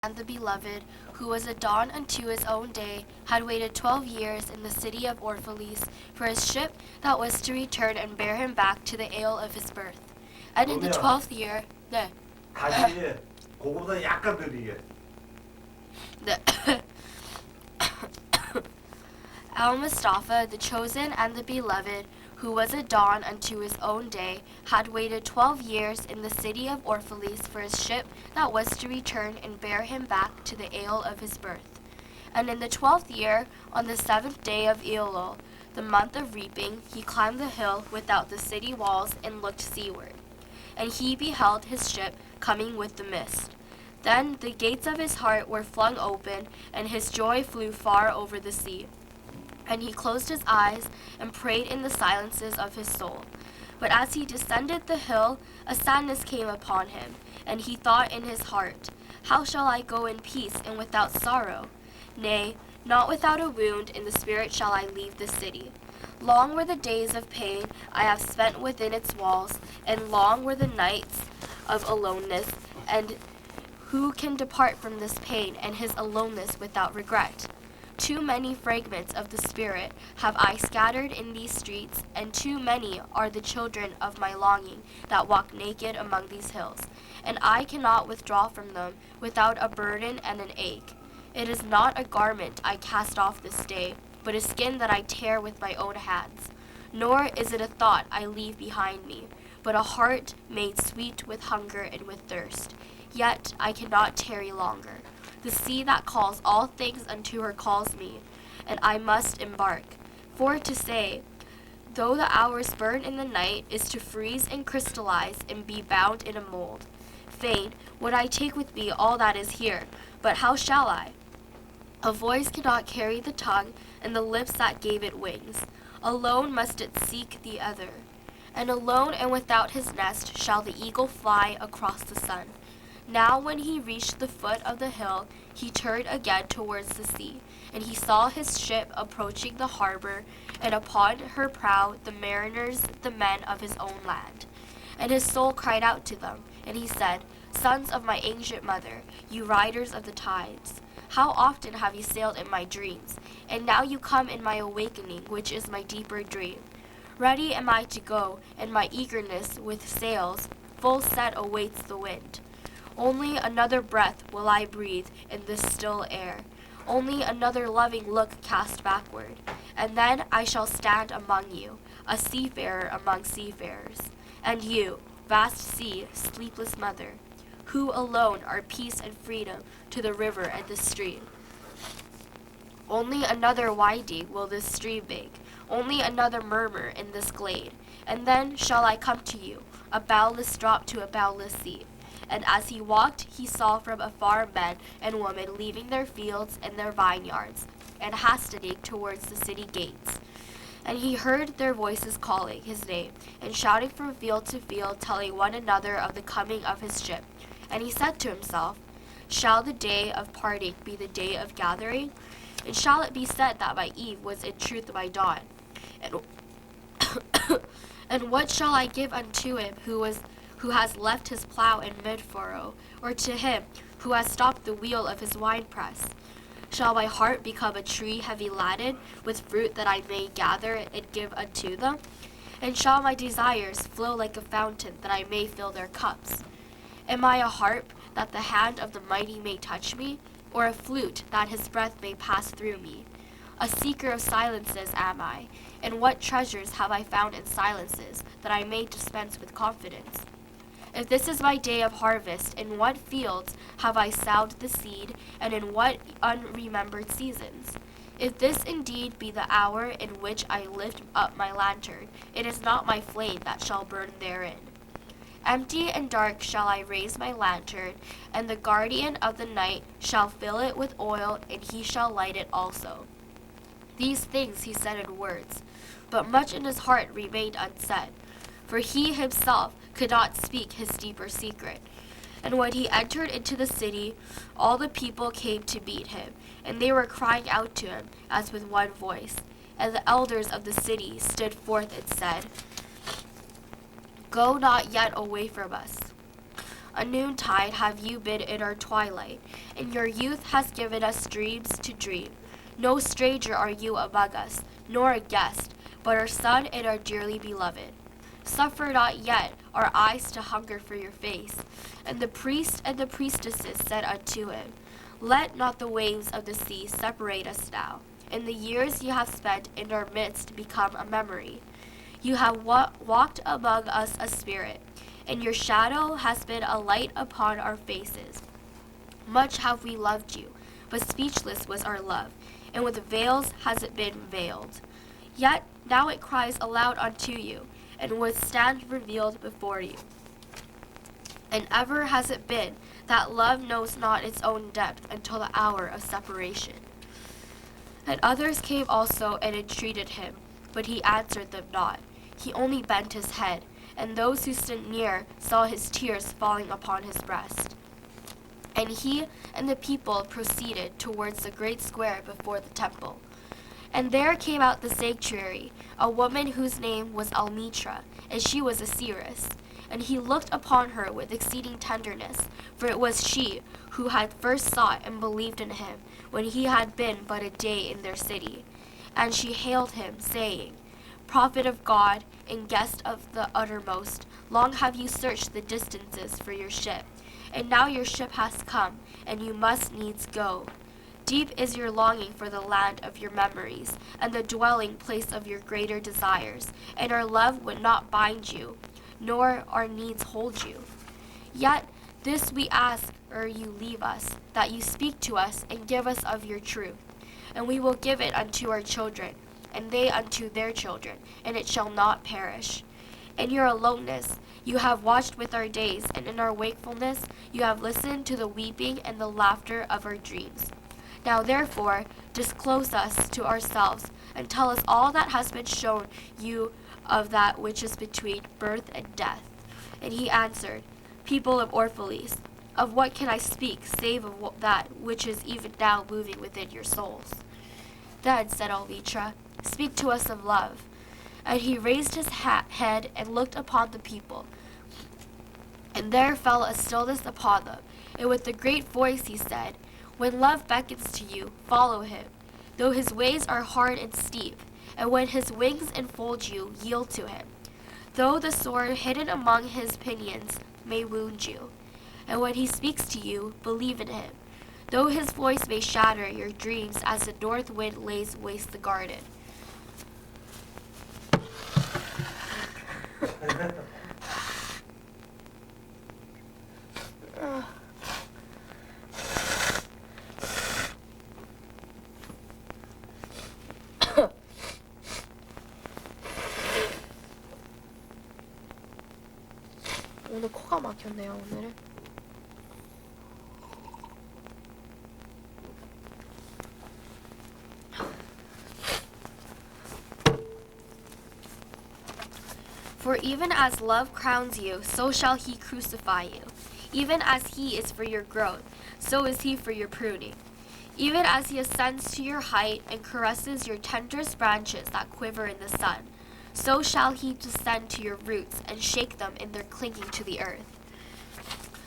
and the beloved, who was a dawn unto his own day, had waited 12 years in the city of Orphalese for his ship that was to return and bear him back to the ale of his birth. And in the 그러면 12th year, 다시 그거보다 약간 느리게. the Al Mustafa, the chosen and the beloved, who was a dawn unto his own day, had waited 12 years in the city of Orphalese for his ship that was to return and bear him back to the ale of his birth. And in the 12th year, on the 7th day of Elul, the month of reaping, he climbed the hill without the city walls and looked seaward. And he beheld his ship coming with the mist. Then the gates of his heart were flung open, and his joy flew far over the sea. And he closed his eyes and prayed in the silences of his soul. But as he descended the hill, a sadness came upon him, and he thought in his heart, How shall I go in peace and without sorrow? Nay, not without a wound in the spirit shall I leave the city. Long were the days of pain I have spent within its walls, and long were the nights of aloneness, and who can depart from this pain and his aloneness without regret? Too many fragments of the Spirit have I scattered in these streets, and too many are the children of my longing that walk naked among these hills, and I cannot withdraw from them without a burden and an ache. It is not a garment I cast off this day, but a skin that I tear with my own hands. Nor is it a thought I leave behind me, but a heart made sweet with hunger and with thirst. Yet I cannot tarry longer. The sea that calls all things unto her calls me, and I must embark. For to say, though the hours burn in the night, is to freeze and crystallize and be bound in a mold. Fain would I take with me all that is here, but how shall I? A voice cannot carry the tongue, and the lips that gave it wings. Alone must it seek the other. And alone and without his nest shall the eagle fly across the sun. Now when he reached the foot of the hill, he turned again towards the sea, and he saw his ship approaching the harbor, and upon her prow the mariners, the men of his own land. And his soul cried out to them, and he said, Sons of my ancient mother, you riders of the tides, how often have you sailed in my dreams, and now you come in my awakening, which is my deeper dream. Ready am I to go, and my eagerness with sails full set awaits the wind. Only another breath will I breathe in this still air, only another loving look cast backward, and then I shall stand among you, a seafarer among seafarers. And you, vast sea, sleepless mother, who alone are peace and freedom to the river and the stream. Only another winding will this stream make, only another murmur in this glade, and then shall I come to you, a bowless drop to a bowless sea. And as he walked, he saw from afar men and women leaving their fields and their vineyards, and hastening towards the city gates. And he heard their voices calling his name, and shouting from field to field, telling one another of the coming of his ship. And he said to himself, Shall the day of parting be the day of gathering? And shall it be said that my eve was in truth my dawn? And, and what shall I give unto him who has left his plow in mid-furrow, or to him who has stopped the wheel of his winepress? Shall my heart become a tree heavy laden with fruit that I may gather and give unto them? And shall my desires flow like a fountain that I may fill their cups? Am I a harp that the hand of the mighty may touch me, or a flute that his breath may pass through me? A seeker of silences am I, and what treasures have I found in silences that I may dispense with confidence? If this is my day of harvest, in what fields have I sowed the seed, and in what unremembered seasons? If this indeed be the hour in which I lift up my lantern, it is not my flame that shall burn therein. Empty and dark shall I raise my lantern, and the guardian of the night shall fill it with oil, and he shall light it also. These things he said in words, but much in his heart remained unsaid, for he himself could not speak his deeper secret. And when he entered into the city, all the people came to meet him, and they were crying out to him as with one voice. And the elders of the city stood forth and said, Go not yet away from us. A noontide have you been in our twilight, and your youth has given us dreams to dream. No stranger are you among us, nor a guest, but our son and our dearly beloved. Suffer not yet our eyes to hunger for your face. And the priest and the priestesses said unto him, Let not the waves of the sea separate us now, and the years you have spent in our midst become a memory. You have walked among us a spirit, and your shadow has been a light upon our faces. Much have we loved you, but speechless was our love, and with veils has it been veiled. Yet now it cries aloud unto you, and would stand revealed before you. And ever has it been that love knows not its own depth until the hour of separation. And others came also and entreated him, but he answered them not. He only bent his head, and those who stood near saw his tears falling upon his breast. And he and the people proceeded towards the great square before the temple. And there came out the sanctuary a woman whose name was Almitra, and she was a seeress. And he looked upon her with exceeding tenderness, for it was she who had first sought and believed in him, when he had been but a day in their city. And she hailed him, saying, Prophet of God, and guest of the uttermost, long have you searched the distances for your ship, and now your ship has come, and you must needs go. Deep is your longing for the land of your memories, and the dwelling place of your greater desires, and our love would not bind you, nor our needs hold you. Yet this we ask ere you leave us, that you speak to us and give us of your truth, and we will give it unto our children, and they unto their children, and it shall not perish. In your aloneness you have watched with our days, and in our wakefulness you have listened to the weeping and the laughter of our dreams. Now therefore disclose us to ourselves, and tell us all that has been shown you of that which is between birth and death. And he answered, People of Orphalese, of what can I speak, save of that which is even now moving within your souls? Then said Almitra, Speak to us of love. And he raised his head and looked upon the people. And there fell a stillness upon them. And with a great voice he said, When love beckons to you, follow him, though his ways are hard and steep. And when his wings enfold you, yield to him, though the sword hidden among his pinions may wound you. And when he speaks to you, believe in him, though his voice may shatter your dreams as the north wind lays waste the garden. 오늘 코가 막혔네요, 오늘은. For even as love crowns you, so shall he crucify you. Even as he is for your growth, so is he for your pruning. Even as he ascends to your height and caresses your tenderest branches that quiver in the sun, so shall he descend to your roots and shake them in their clinging to the earth.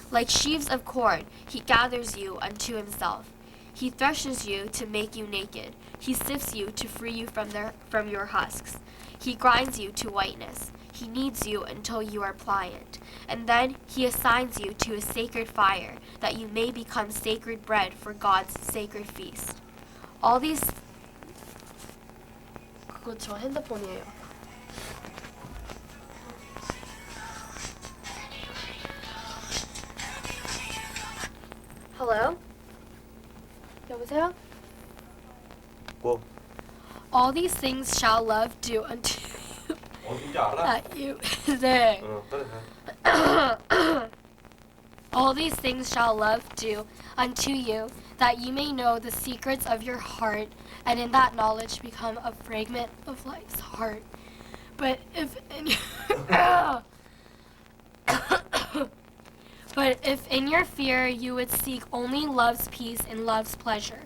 Like sheaves of corn, he gathers you unto himself. He threshes you to make you naked. He sifts you to free you from your husks. He grinds you to whiteness. He kneads you until you are pliant. And then he assigns you to a sacred fire, that you may become sacred bread for God's sacred feast. All these... 그거 저 핸드폰이에요. Hello? 여보세요? 뭐? All these things shall love do unto 어딘지 알아? that you. 네. 그래. All these things shall love do unto you, that you may know the secrets of your heart, and in that knowledge become a fragment of life's heart. But if in but if in your fear you would seek only love's peace and love's pleasure,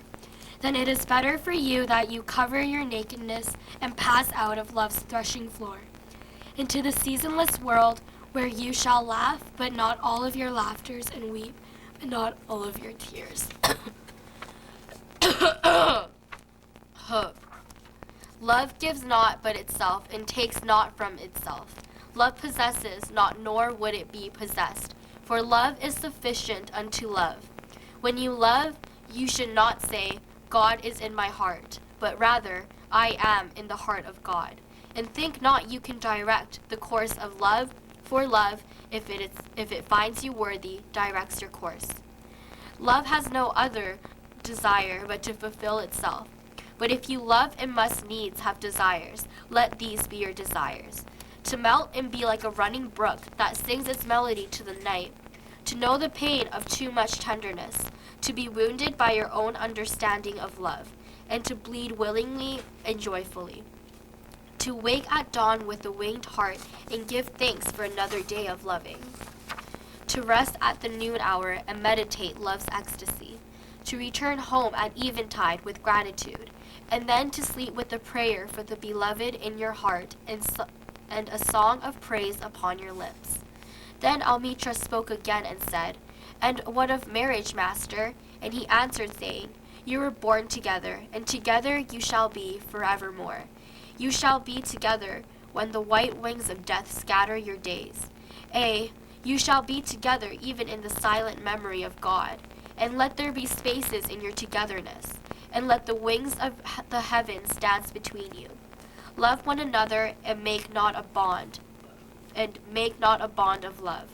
then it is better for you that you cover your nakedness and pass out of love's threshing floor into the seasonless world where you shall laugh, but not all of your laughters, and weep, but not all of your tears. Love gives not but itself, and takes not from itself. Love possesses not, nor would it be possessed. For love is sufficient unto love. When you love, you should not say, God is in my heart, but rather, I am in the heart of God. And think not you can direct the course of love, for love, if it finds you worthy, directs your course. Love has no other desire but to fulfill itself. But if you love and must needs have desires, let these be your desires. To melt and be like a running brook that sings its melody to the night. To know the pain of too much tenderness. To be wounded by your own understanding of love. And to bleed willingly and joyfully. To wake at dawn with a winged heart and give thanks for another day of loving. To rest at the noon hour and meditate love's ecstasy. To return home at eventide with gratitude, and then to sleep with a prayer for the beloved in your heart and a song of praise upon your lips. Then Almitra spoke again and said, And what of marriage, master? And he answered, saying, You were born together, and together you shall be forevermore. You shall be together when the white wings of death scatter your days. You shall be together even in the silent memory of God. And let there be spaces in your togetherness, and let the wings of the heavens dance between you. Love one another and make not a bond of love.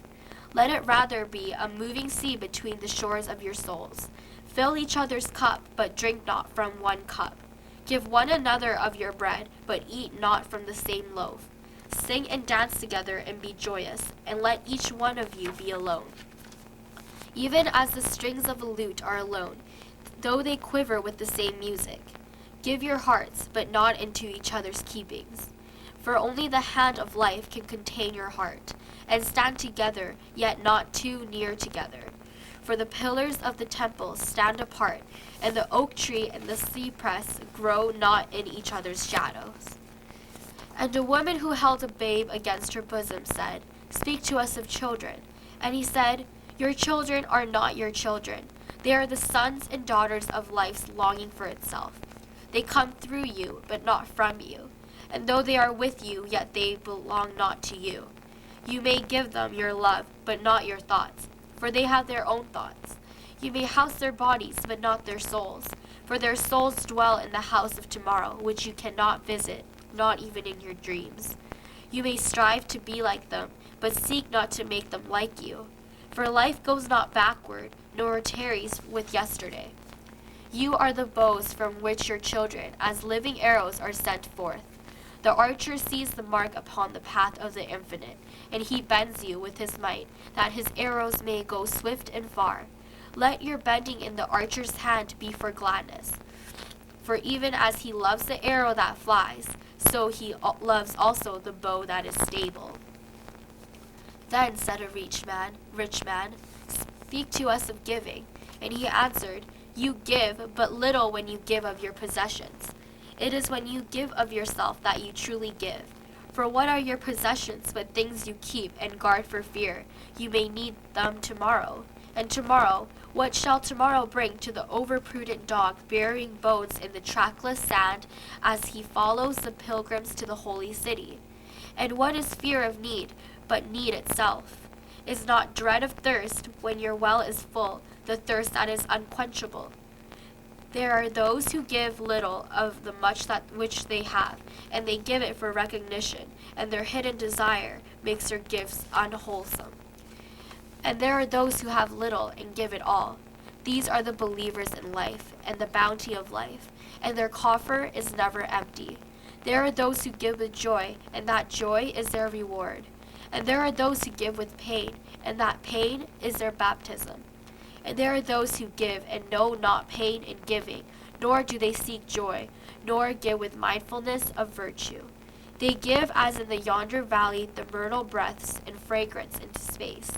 Let it rather be a moving sea between the shores of your souls. Fill each other's cup, but drink not from one cup. Give one another of your bread, but eat not from the same loaf. Sing and dance together and be joyous, and let each one of you be alone. Even as the strings of a lute are alone, though they quiver with the same music. Give your hearts, but not into each other's keepings. For only the hand of life can contain your heart, and stand together, yet not too near together. For the pillars of the temple stand apart, and the oak tree and the cypress grow not in each other's shadows. And a woman who held a babe against her bosom said, Speak to us of children. And he said, Your children are not your children. They are the sons and daughters of life's longing for itself. They come through you, but not from you. And though they are with you, yet they belong not to you. You may give them your love, but not your thoughts, for they have their own thoughts. You may house their bodies, but not their souls, for their souls dwell in the house of tomorrow, which you cannot visit, not even in your dreams. You may strive to be like them, but seek not to make them like you. For life goes not backward, nor tarries with yesterday. You are the bows from which your children, as living arrows, are sent forth. The archer sees the mark upon the path of the infinite, and he bends you with his might, that his arrows may go swift and far. Let your bending in the archer's hand be for gladness. For even as he loves the arrow that flies, so he loves also the bow that is stable. Then said a rich man, Speak to us of giving. And he answered, You give but little when you give of your possessions. It is when you give of yourself that you truly give. For what are your possessions but things you keep and guard for fear you may need them tomorrow? And tomorrow, what shall tomorrow bring to the overprudent dog burying bones in the trackless sand as he follows the pilgrims to the holy city? And what is fear of need but need itself? Is not dread of thirst when your well is full, the thirst that is unquenchable? There are those who give little of the much that which they have, and they give it for recognition, and their hidden desire makes their gifts unwholesome. And there are those who have little and give it all. These are the believers in life and the bounty of life, and their coffer is never empty. There are those who give with joy, and that joy is their reward. And there are those who give with pain, and that pain is their baptism. And there are those who give and know not pain in giving, nor do they seek joy, nor give with mindfulness of virtue. They give as in the yonder valley the myrtle breaths and fragrance into space.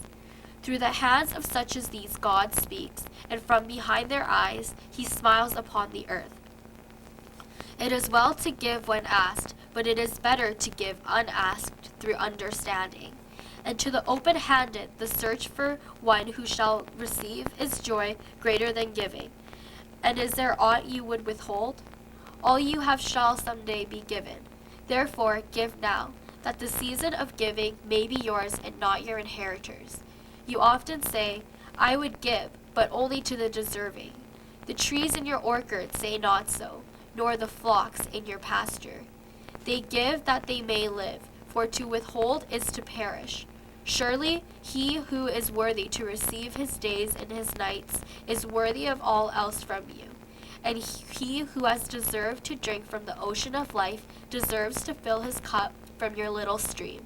Through the hands of such as these God speaks, and from behind their eyes he smiles upon the earth. It is well to give when asked, but it is better to give unasked through understanding. And to the open-handed, the search for one who shall receive is joy greater than giving. And is there aught you would withhold? All you have shall someday be given. Therefore, give now, that the season of giving may be yours and not your inheritors. You often say, I would give, but only to the deserving. The trees in your orchard say not so, nor the flocks in your pasture. They give that they may live, for to withhold is to perish. Surely he who is worthy to receive his days and his nights is worthy of all else from you. And he who has deserved to drink from the ocean of life deserves to fill his cup from your little stream.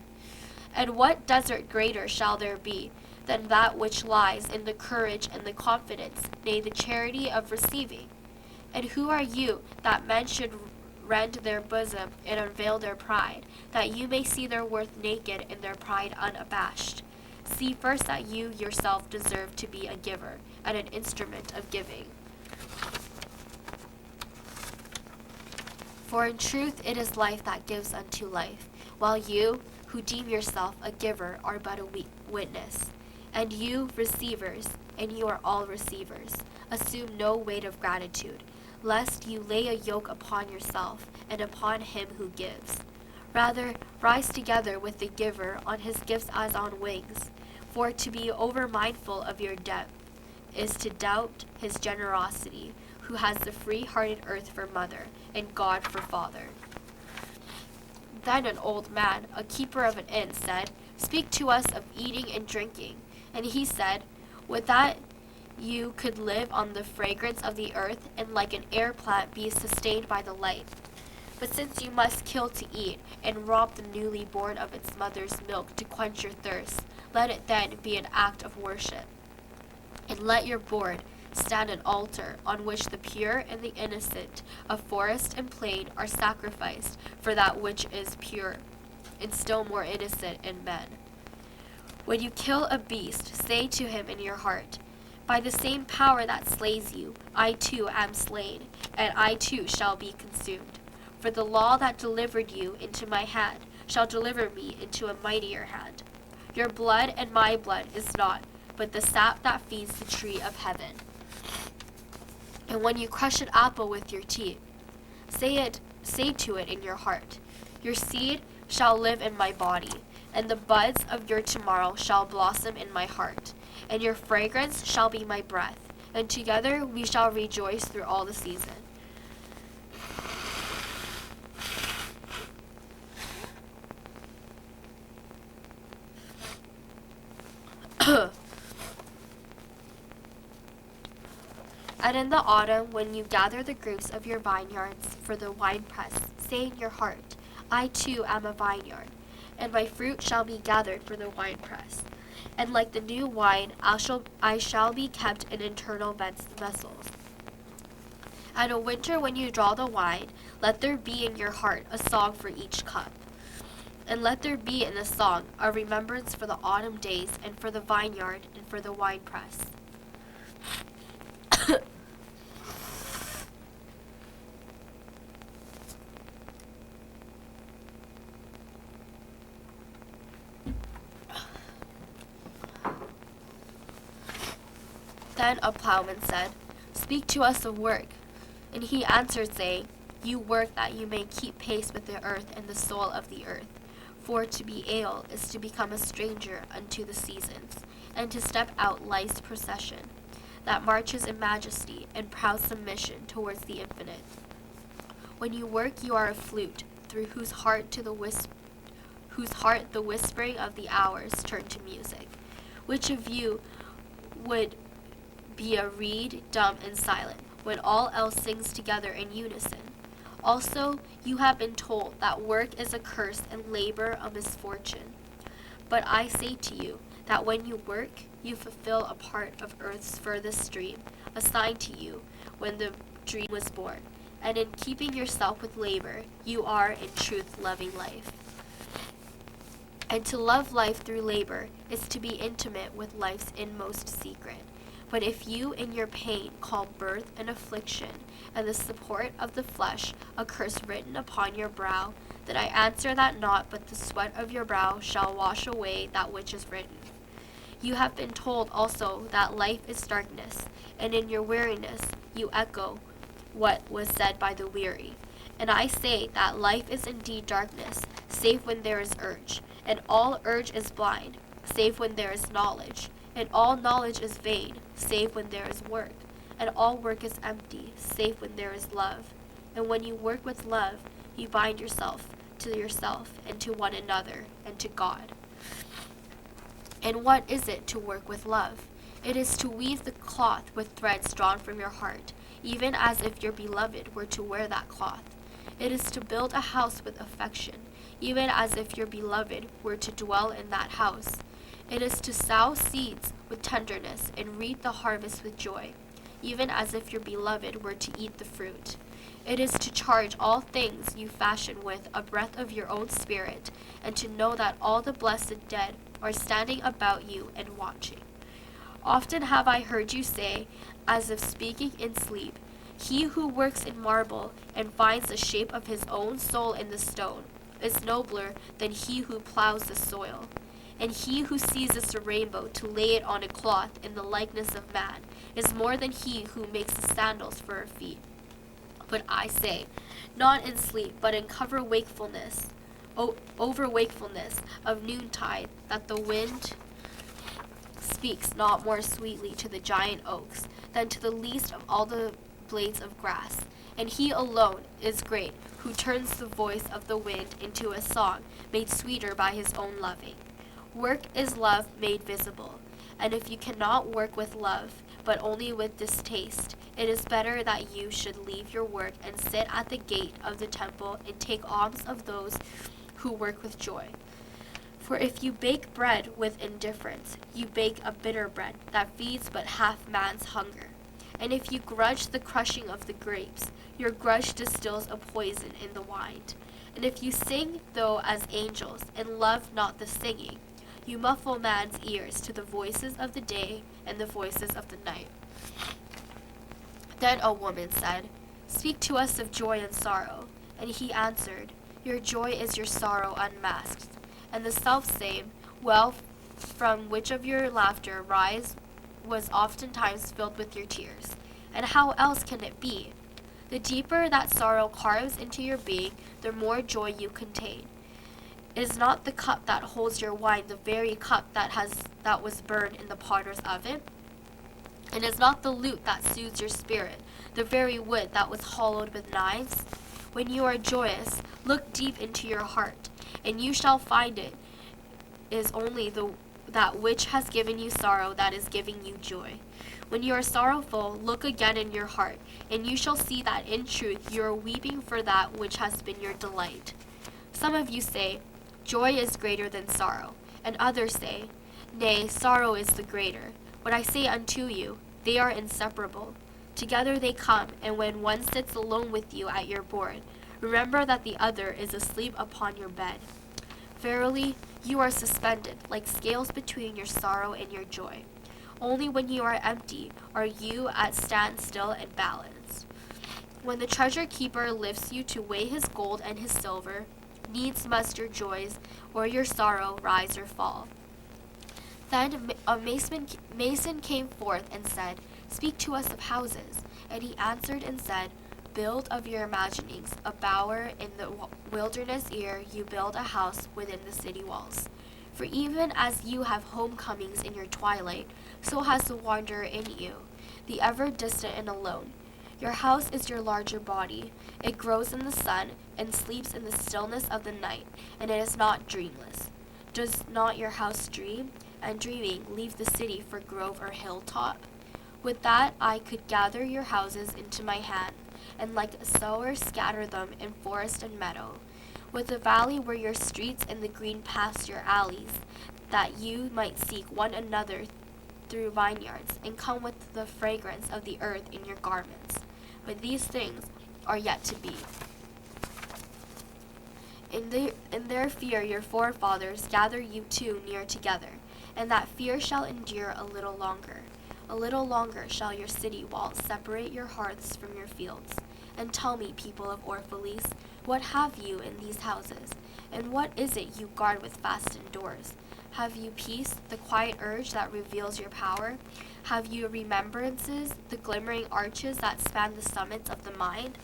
And what desert greater shall there be than that which lies in the courage and the confidence, nay, the charity of receiving? And who are you that men should rend their bosom and unveil their pride, that you may see their worth naked and their pride unabashed? See first that you yourself deserve to be a giver and an instrument of giving. For in truth it is life that gives unto life, while you, who deem yourself a giver, are but a witness. And you, receivers, and you are all receivers, assume no weight of gratitude, lest you lay a yoke upon yourself and upon him who gives. Rather, rise together with the giver on his gifts as on wings, for to be over-mindful of your depth is to doubt his generosity, who has the free-hearted earth for mother, and God for father. Then an old man, a keeper of an inn, said, Speak to us of eating and drinking. And he said, Would that you could live on the fragrance of the earth, and like an air plant be sustained by the light. But since you must kill to eat, and rob the newly born of its mother's milk to quench your thirst, let it then be an act of worship. And let your board stand an altar on which the pure and the innocent of forest and plain are sacrificed for that which is pure, and still more innocent in men. When you kill a beast, say to him in your heart, By the same power that slays you, I too am slain, and I too shall be consumed. For the law that delivered you into my hand shall deliver me into a mightier hand. Your blood and my blood is not, but the sap that feeds the tree of heaven. And when you crush an apple with your teeth, say to it in your heart, Your seed shall live in my body, and the buds of your tomorrow shall blossom in my heart, and your fragrance shall be my breath, and together we shall rejoice through all the season. And in the autumn, when you gather the grapes of your vineyards for the winepress, say in your heart, I too am a vineyard, and my fruit shall be gathered for the winepress. And like the new wine, I shall be kept in eternal vessels. And in winter, when you draw the wine, let there be in your heart a song for each cup. And let there be in the song a remembrance for the autumn days, and for the vineyard, and for the winepress. Then a plowman said, Speak to us of work. And he answered, saying, You work that you may keep pace with the earth and the soul of the earth. For to be ale is to become a stranger unto the seasons, and to step out life's procession, that marches in majesty and proud submission towards the infinite. When you work, you are a flute, through whose heart the whispering of the hours turn to music. Which of you would be a reed, dumb and silent, when all else sings together in unison? Also, you have been told that work is a curse and labor a misfortune. But I say to you that when you work, you fulfill a part of earth's furthest stream, assigned to you when the dream was born. And in keeping yourself with labor, you are in truth loving life. And to love life through labor is to be intimate with life's inmost secret. But if you in your pain call birth an affliction, and the support of the flesh a curse written upon your brow, Then I answer that not but the sweat of your brow shall wash away that which is written. You have been told also that life is darkness, and in your weariness you echo what was said by the weary. And I say that life is indeed darkness, save when there is urge, and all urge is blind, save when there is knowledge, and all knowledge is vain, save when there is work, and all work is empty, save when there is love. And when you work with love, you bind yourself to yourself and to one another and to God. And what is it to work with love? It is to weave the cloth with threads drawn from your heart, even as if your beloved were to wear that cloth. It is to build a house with affection, even as if your beloved were to dwell in that house. It is to sow seeds with tenderness and reap the harvest with joy, even as if your beloved were to eat the fruit. It is to charge all things you fashion with a breath of your own spirit, and to know that all the blessed dead are standing about you and watching. Often have I heard you say, as if speaking in sleep, he who works in marble and finds the shape of his own soul in the stone is nobler than he who plows the soil. And he who seizes a rainbow to lay it on a cloth in the likeness of man is more than he who makes the sandals for our feet. But I say, not in sleep, but in cover wakefulness, over wakefulness of noontide, that the wind speaks not more sweetly to the giant oaks than to the least of all the blades of grass. And he alone is great, who turns the voice of the wind into a song made sweeter by his own loving. Work is love made visible, and if you cannot work with love, but only with distaste, it is better that you should leave your work and sit at the gate of the temple and take alms of those who work with joy. For if you bake bread with indifference, you bake a bitter bread that feeds but half man's hunger. And if you grudge the crushing of the grapes, your grudge distills a poison in the wine. And if you sing, though as angels, and love not the singing, you muffle man's ears to the voices of the day and the voices of the night. Then a woman said, Speak to us of joy and sorrow. And he answered, Your joy is your sorrow unmasked. And the selfsame well from which of your laughter rise was oftentimes filled with your tears. And how else can it be? The deeper that sorrow carves into your being, the more joy you contain. Is not the cup that holds your wine the very cup that was burned in the potter's oven? And is not the lute that soothes your spirit the very wood that was hollowed with knives? When you are joyous, look deep into your heart, and you shall find it is only that which has given you sorrow that is giving you joy. When you are sorrowful, look again in your heart, and you shall see that in truth you are weeping for that which has been your delight. Some of you say, Joy is greater than sorrow, and others say, Nay, sorrow is the greater. But I say unto you, they are inseparable. Together they come, and when one sits alone with you at your board, remember that the other is asleep upon your bed. Verily, you are suspended like scales between your sorrow and your joy. Only when you are empty are you at standstill and balanced. When the treasure keeper lifts you to weigh his gold and his silver, needs must your joys or your sorrow rise or fall. Then a mason came forth and said, Speak to us of houses. And he answered and said, Build of your imaginings a bower in the wilderness ere you build a house within the city walls. For even as you have homecomings in your twilight, so has the wanderer in you, the ever distant and alone. Your house is your larger body. It grows in the sun and sleeps in the stillness of the night, and it is not dreamless. Does not your house dream, and dreaming leave the city for grove or hilltop? With that I could gather your houses into my hand, and like a sower scatter them in forest and meadow. With the valley were your streets and the green paths your alleys, that you might seek one another through vineyards, and come with the fragrance of the earth in your garments. But these things are yet to be. In their fear your forefathers gather you two near together, and that fear shall endure a little longer. A little longer shall your city walls separate your hearths from your fields. And tell me, people of Orphalese, What have you in these houses? And what is it you guard with fastened doors? Have you peace, the quiet urge that reveals your power? Have you remembrances, the glimmering arches that span the summits of the mind?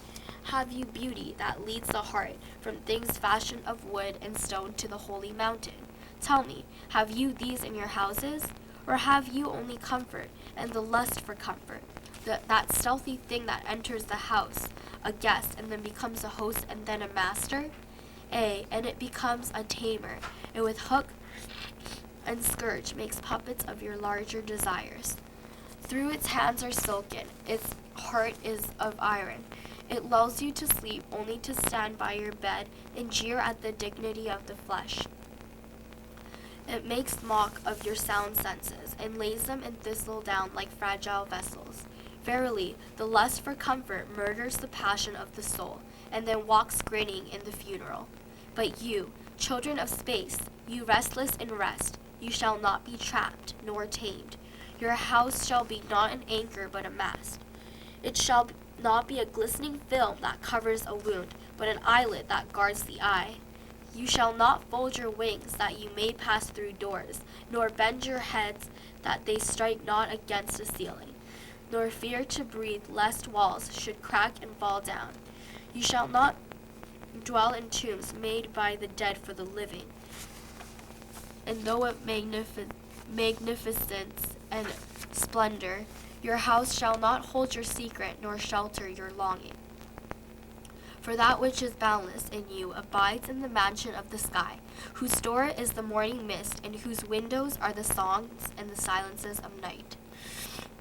Have you beauty that leads the heart from things fashioned of wood and stone to the holy mountain? Tell me, have you these in your houses? Or have you only comfort and the lust for comfort? That stealthy thing that enters the house, a guest, and then becomes a host and then a master? And it becomes a tamer, and with hook and scourge makes puppets of your larger desires. Through its hands are silken, its heart is of iron. It lulls you to sleep only to stand by your bed and jeer at the dignity of the flesh. It makes mock of your sound senses and lays them in thistle down like fragile vessels. Verily, the lust for comfort murders the passion of the soul, and then walks grinning in the funeral. But you, children of space, you restless in rest, you shall not be trapped nor tamed. Your house shall be not an anchor but a mast. It shall not be a glistening film that covers a wound, but an eyelid that guards the eye. You shall not fold your wings that you may pass through doors, nor bend your heads that they strike not against a ceiling, nor fear to breathe lest walls should crack and fall down. You shall not dwell in tombs made by the dead for the living, and though of magnificence and splendor, your house shall not hold your secret nor shelter your longing. For that which is boundless in you abides in the mansion of the sky, whose door is the morning mist, and whose windows are the songs and the silences of night.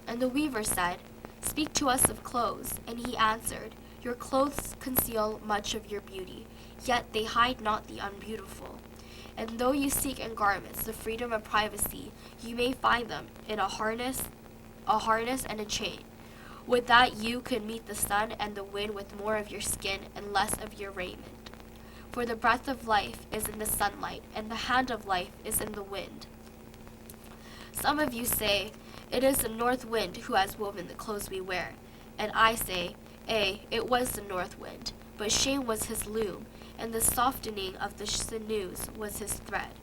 And the weaver said, Speak to us of clothes. And he answered, Your clothes conceal much of your beauty, yet they hide not the unbeautiful. And though you seek in garments the freedom of privacy, you may find them in a harness and a chain. Would that you could meet the sun and the wind with more of your skin and less of your raiment. For the breath of life is in the sunlight, and the hand of life is in the wind. Some of you say, It is the north wind who has woven the clothes we wear. And I say, it was the north wind, but shame was his loom, and the softening of the sinews was his thread.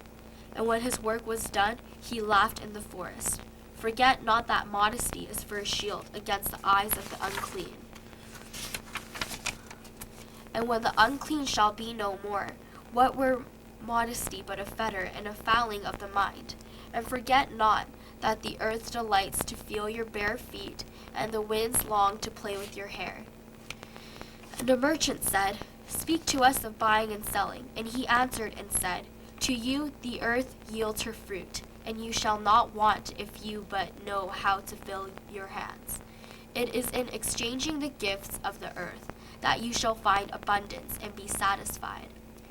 And when his work was done, he laughed in the forest. Forget not that modesty is for a shield against the eyes of the unclean. And when the unclean shall be no more, what were modesty but a fetter and a fouling of the mind? And forget not that the earth delights to feel your bare feet, and the winds long to play with your hair. And a merchant said, Speak to us of buying and selling. And he answered and said, To you the earth yields her fruit, and you shall not want if you but know how to fill your hands. It is in exchanging the gifts of the earth that you shall find abundance and be satisfied.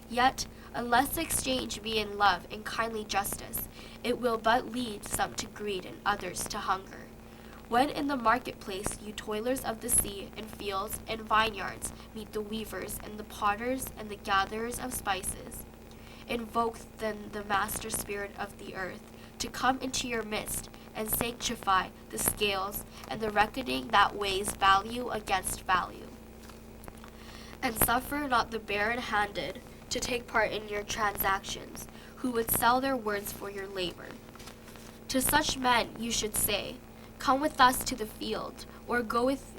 Yet, unless the exchange be in love and kindly justice, it will but lead some to greed and others to hunger. When in the marketplace you toilers of the sea and fields and vineyards meet the weavers and the potters and the gatherers of spices, invoke then the master spirit of the earth to come into your midst and sanctify the scales and the reckoning that weighs value against value. And suffer not the barren-handed to take part in your transactions, who would sell their words for your labor. To such men you should say, Come with us to the field, or go with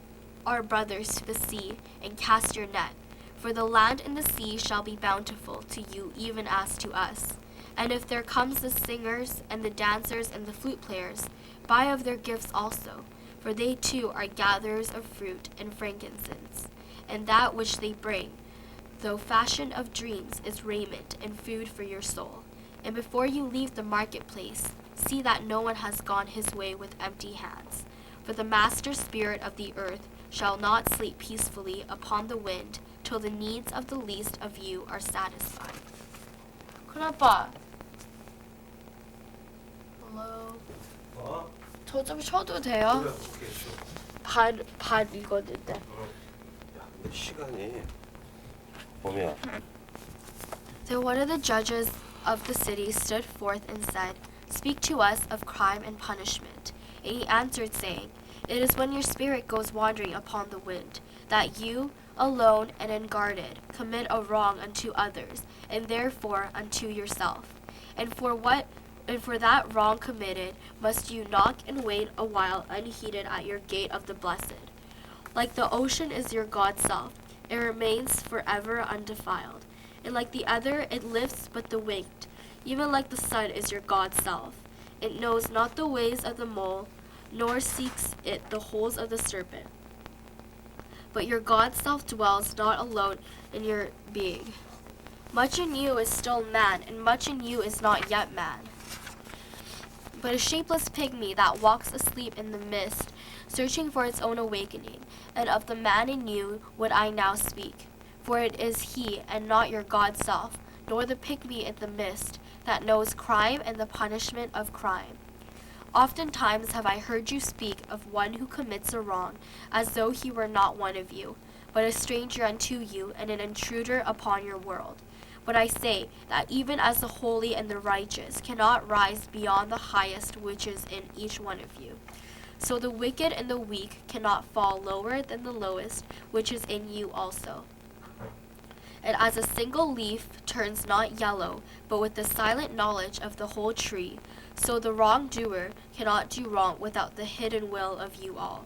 our brothers to the sea, and cast your net. For the land and the sea shall be bountiful to you even as to us. And if there comes the singers, and the dancers, and the flute players, buy of their gifts also, for they too are gatherers of fruit and frankincense. And that which they bring, though fashion of dreams, is raiment and food for your soul. And before you leave the marketplace, see that no one has gone his way with empty hands. For the master spirit of the earth shall not sleep peacefully upon the wind till the needs of the least of you are satisfied. 큰아빠. Hello. 저 좀 쉬어도 돼요? 반 읽었는데. 야, 근데 시간이 봄이야. Then one of the judges of the city stood forth and said, Speak to us of crime and punishment. And he answered, saying, It is when your spirit goes wandering upon the wind, that you, alone and unguarded, commit a wrong unto others, and therefore unto yourself. And for that wrong committed, must you knock and wait a while unheeded at your gate of the blessed. Like the ocean is your God's self, it remains forever undefiled. And like the other, it lifts but the winged. Even like the sun is your God's self. It knows not the ways of the mole, nor seeks it the holes of the serpent. But your God's self dwells not alone in your being. Much in you is still man, and much in you is not yet man. But a shapeless pygmy that walks asleep in the mist, searching for its own awakening, and of the man in you would I now speak. For it is he, and not your God's self, nor the pygmy in the mist, that knows crime and the punishment of crime. Oftentimes have I heard you speak of one who commits a wrong, as though he were not one of you, but a stranger unto you, and an intruder upon your world. But I say that even as the holy and the righteous cannot rise beyond the highest which is in each one of you, so the wicked and the weak cannot fall lower than the lowest which is in you also. And as a single leaf turns not yellow, but with the silent knowledge of the whole tree, so the wrongdoer cannot do wrong without the hidden will of you all.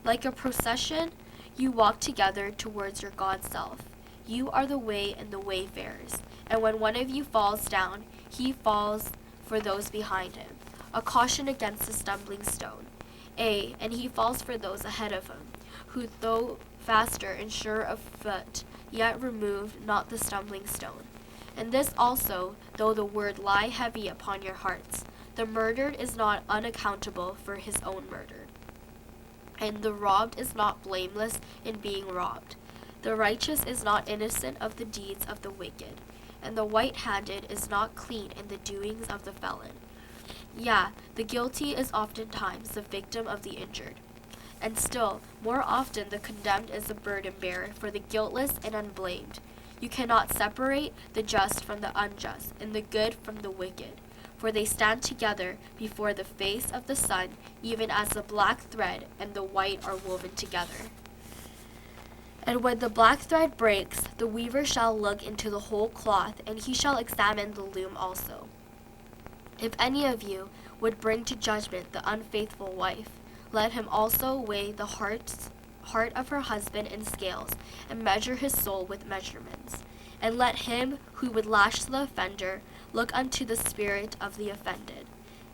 Like a procession, you walk together towards your God's self. You are the way and the wayfarers, and when one of you falls down, he falls for those behind him, a caution against the stumbling stone. And he falls for those ahead of him, who though faster and surer of foot, yet remove not the stumbling stone. And this also, though the word lie heavy upon your hearts, the murdered is not unaccountable for his own murder, and the robbed is not blameless in being robbed. The righteous is not innocent of the deeds of the wicked, and the white-handed is not clean in the doings of the felon. Yea, the guilty is oftentimes the victim of the injured, and still more often the condemned is the burden-bearer for the guiltless and unblamed. You cannot separate the just from the unjust, and the good from the wicked, for they stand together before the face of the sun, even as the black thread and the white are woven together. And when the black thread breaks, the weaver shall look into the whole cloth, and he shall examine the loom also. If any of you would bring to judgment the unfaithful wife, let him also weigh the heart of her husband in scales, and measure his soul with measurements. And let him who would lash the offender look unto the spirit of the offended.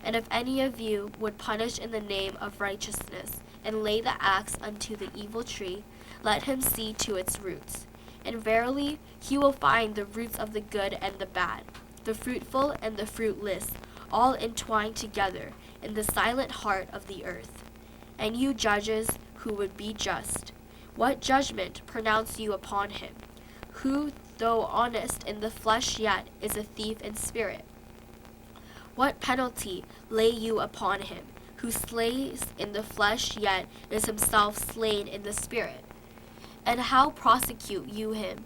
And if any of you would punish in the name of righteousness, and lay the axe unto the evil tree, let him see to its roots. And verily he will find the roots of the good and the bad, the fruitful and the fruitless, all entwined together in the silent heart of the earth. And you judges who would be just, what judgment pronounce you upon him, who, though honest in the flesh yet, is a thief in spirit? What penalty lay you upon him, who slays in the flesh yet is himself slain in the spirit? And how prosecute you him,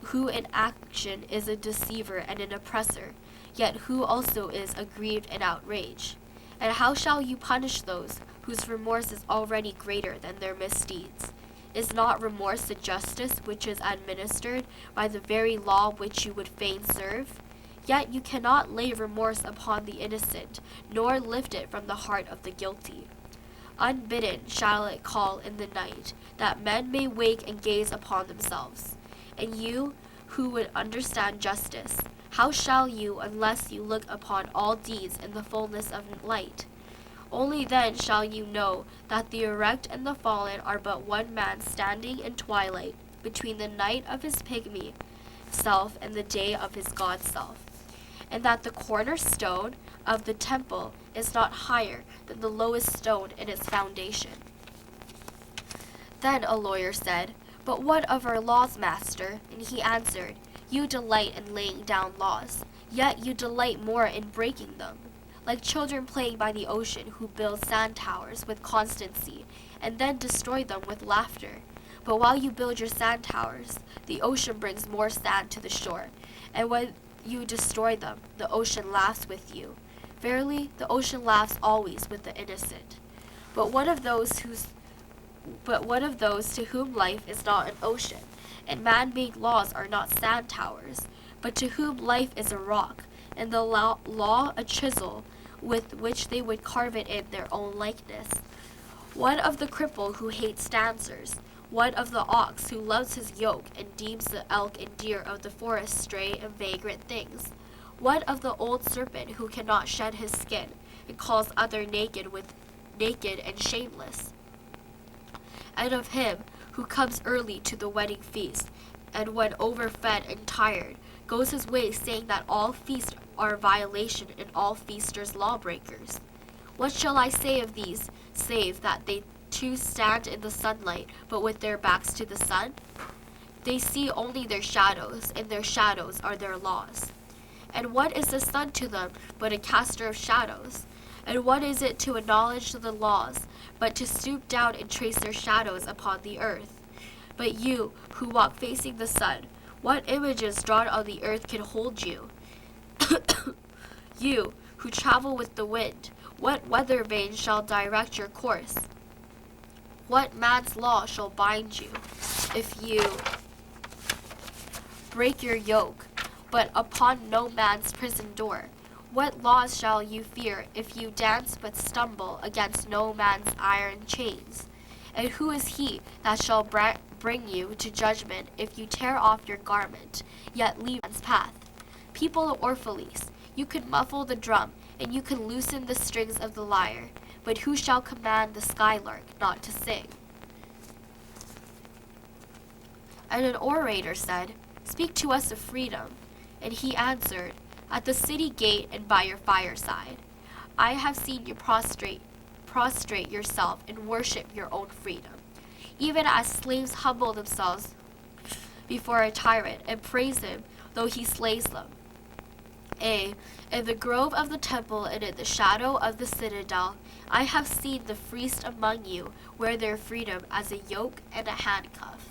who in action is a deceiver and an oppressor, yet who also is aggrieved and outraged? And how shall you punish those whose remorse is already greater than their misdeeds? Is not remorse the justice which is administered by the very law which you would fain serve? Yet you cannot lay remorse upon the innocent, nor lift it from the heart of the guilty. Unbidden shall it call in the night, that men may wake and gaze upon themselves. And you, who would understand justice, how shall you unless you look upon all deeds in the fullness of light? Only then shall you know that the erect and the fallen are but one man standing in twilight between the night of his pygmy self and the day of his God self, and that the cornerstone of the temple is not higher than the lowest stone in its foundation. Then a lawyer said, "But what of our laws, master?" And he answered, "You delight in laying down laws, yet you delight more in breaking them. Like children playing by the ocean who build sand towers with constancy and then destroy them with laughter. But while you build your sand towers, the ocean brings more sand to the shore, and when you destroy them, the ocean laughs with you. Verily, the ocean laughs always with the innocent. But what of those to whom life is not an ocean, and man-made laws are not sand towers, but to whom life is a rock, and the law a chisel, with which they would carve it in their own likeness? What of the cripple who hates dancers? What of the ox who loves his yoke and deems the elk and deer of the forest stray and vagrant things? What of the old serpent who cannot shed his skin, and calls other naked and shameless? And of him who comes early to the wedding feast, and when overfed and tired, goes his way saying that all feasts are a violation and all feasters lawbreakers? What shall I say of these, save that they too stand in the sunlight, but with their backs to the sun? They see only their shadows, and their shadows are their laws. And what is the sun to them but a caster of shadows? And what is it to acknowledge the laws, but to stoop down and trace their shadows upon the earth? But you, who walk facing the sun, what images drawn on the earth can hold you? You, who travel with the wind, what weather vane shall direct your course? What man's law shall bind you, if you break your yoke, but upon no man's prison door? What laws shall you fear, if you dance but stumble against no man's iron chains? And who is he that shall bring you to judgment, if you tear off your garment, yet leave man's path? People of Orphalese, you can muffle the drum, and you can loosen the strings of the lyre, but who shall command the skylark not to sing? And an orator said, "Speak to us of freedom." And he answered, "At the city gate and by your fireside. I have seen you prostrate yourself and worship your own freedom, even as slaves humble themselves before a tyrant and praise him though he slays them. In the grove of the temple and in the shadow of the citadel, I have seen the freest among you wear their freedom as a yoke and a handcuff.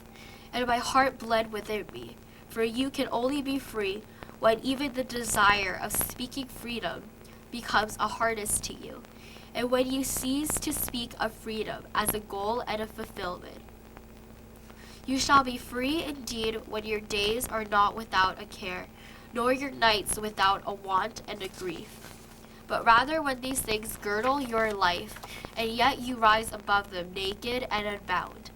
And my heart bled within me, for you can only be free when even the desire of speaking freedom becomes a harness to you, and when you cease to speak of freedom as a goal and a fulfillment. You shall be free indeed when your days are not without a care, nor your nights without a want and a grief, but rather when these things girdle your life, and yet you rise above them naked and unbound.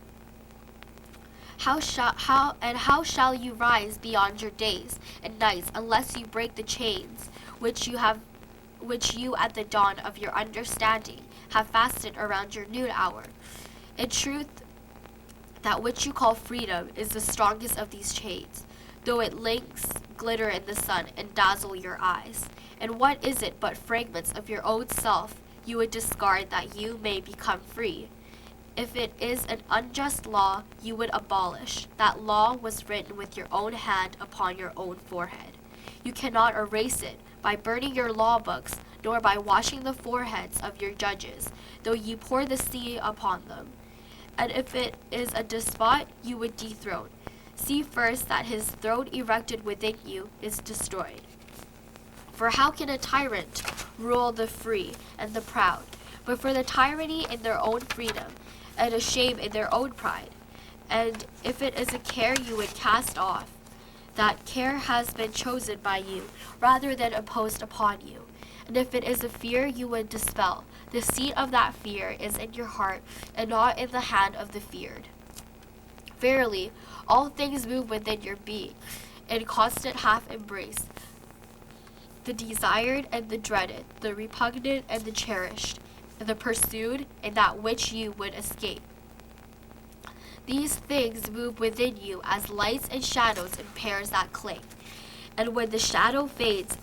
How shall you rise beyond your days and nights unless you break the chains which you at the dawn of your understanding have fastened around your noon hour? In truth, that which you call freedom is the strongest of these chains, though it links glitter in the sun and dazzle your eyes. And what is it but fragments of your own self you would discard that you may become free? If it is an unjust law you would abolish, that law was written with your own hand upon your own forehead. You cannot erase it by burning your law books, nor by washing the foreheads of your judges, though you pour the sea upon them. And if it is a despot you would dethrone, see first that his throne erected within you is destroyed. For how can a tyrant rule the free and the proud, but for the tyranny in their own freedom, and a shame in their own pride? And if it is a care you would cast off, that care has been chosen by you, rather than imposed upon you. And if it is a fear you would dispel, the seat of that fear is in your heart, and not in the hand of the feared. Verily, all things move within your being, in constant half-embrace, the desired and the dreaded, the repugnant and the cherished, the pursued and that which you would escape. These things move within you as lights and shadows in pairs that cling. And when the shadow fades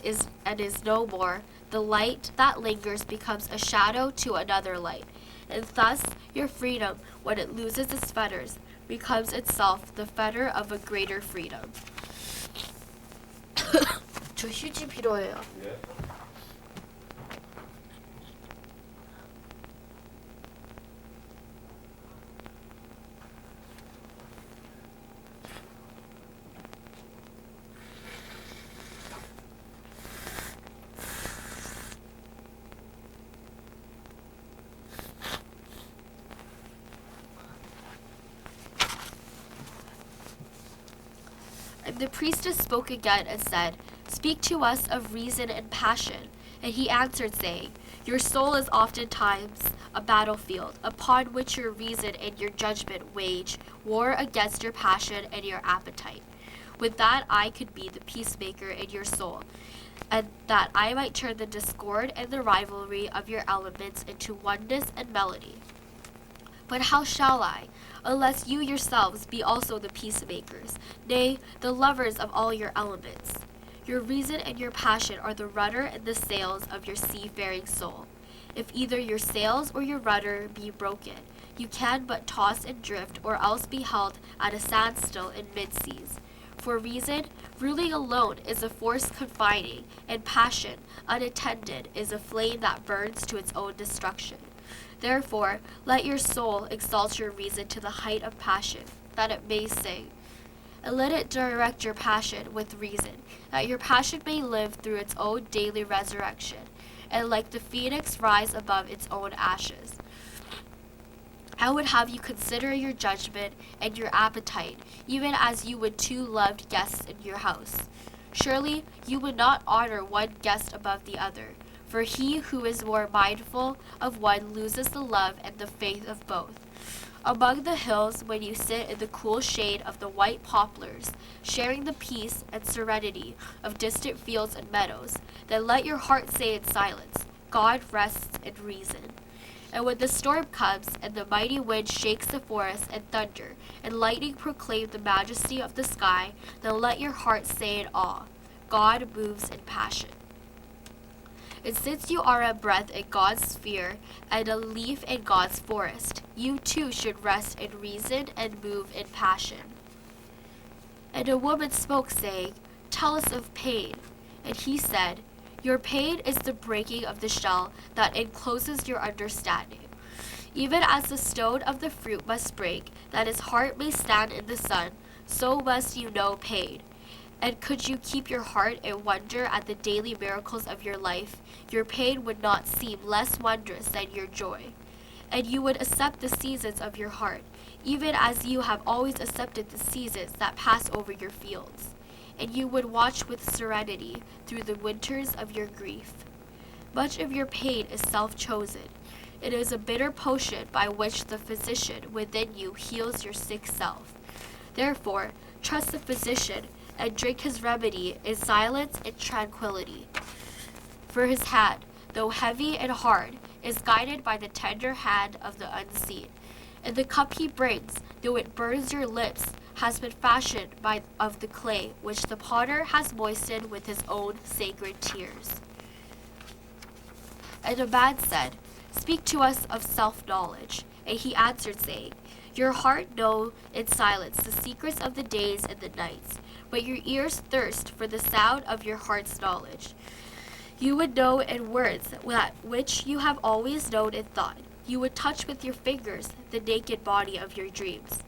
and is no more, the light that lingers becomes a shadow to another light. And thus your freedom, when it loses its fetters, becomes itself the fetter of a greater freedom. 저 휴지 필요해요. 예. And the priestess spoke again and said, Speak to us of reason and passion. And he answered, saying, Your soul is oftentimes a battlefield, upon which your reason and your judgment wage war against your passion and your appetite. With that I could be the peacemaker in your soul, and that I might turn the discord and the rivalry of your elements into oneness and melody. But how shall I, unless you yourselves be also the peacemakers, nay, the lovers of all your elements? Your reason and your passion are the rudder and the sails of your seafaring soul. If either your sails or your rudder be broken, you can but toss and drift, or else be held at a standstill in mid-seas. For reason, ruling alone, is a force confining, and passion, unattended, is a flame that burns to its own destruction. Therefore, let your soul exalt your reason to the height of passion, that it may sing. And let it direct your passion with reason, that your passion may live through its own daily resurrection, and like the phoenix rise above its own ashes. I would have you consider your judgment and your appetite, even as you would two loved guests in your house. Surely you would not honor one guest above the other, for he who is more mindful of one loses the love and the faith of both. Among the hills, when you sit in the cool shade of the white poplars, sharing the peace and serenity of distant fields and meadows, then let your heart say in silence, God rests in reason. And when the storm comes, and the mighty wind shakes the forest, and thunder and lightning proclaim the majesty of the sky, then let your heart say in awe, God moves in passion. And since you are a breath in God's sphere, and a leaf in God's forest, you too should rest in reason and move in passion. And a woman spoke, saying, Tell us of pain. And he said, Your pain is the breaking of the shell that encloses your understanding. Even as the stone of the fruit must break, that its heart may stand in the sun, so must you know pain. And could you keep your heart in wonder at the daily miracles of your life, your pain would not seem less wondrous than your joy. And you would accept the seasons of your heart, even as you have always accepted the seasons that pass over your fields. And you would watch with serenity through the winters of your grief. Much of your pain is self-chosen. It is a bitter potion by which the physician within you heals your sick self. Therefore, trust the physician and drink his remedy in silence and tranquility. For his hand, though heavy and hard, is guided by the tender hand of the unseen. And the cup he brings, though it burns your lips, has been fashioned of the clay which the potter has moistened with his own sacred tears. And a man said, Speak to us of self-knowledge. And he answered, saying, Your heart know in silence the secrets of the days and the nights, but your ears thirst for the sound of your heart's knowledge. You would know in words that which you have always known in thought. You would touch with your fingers the naked body of your dreams.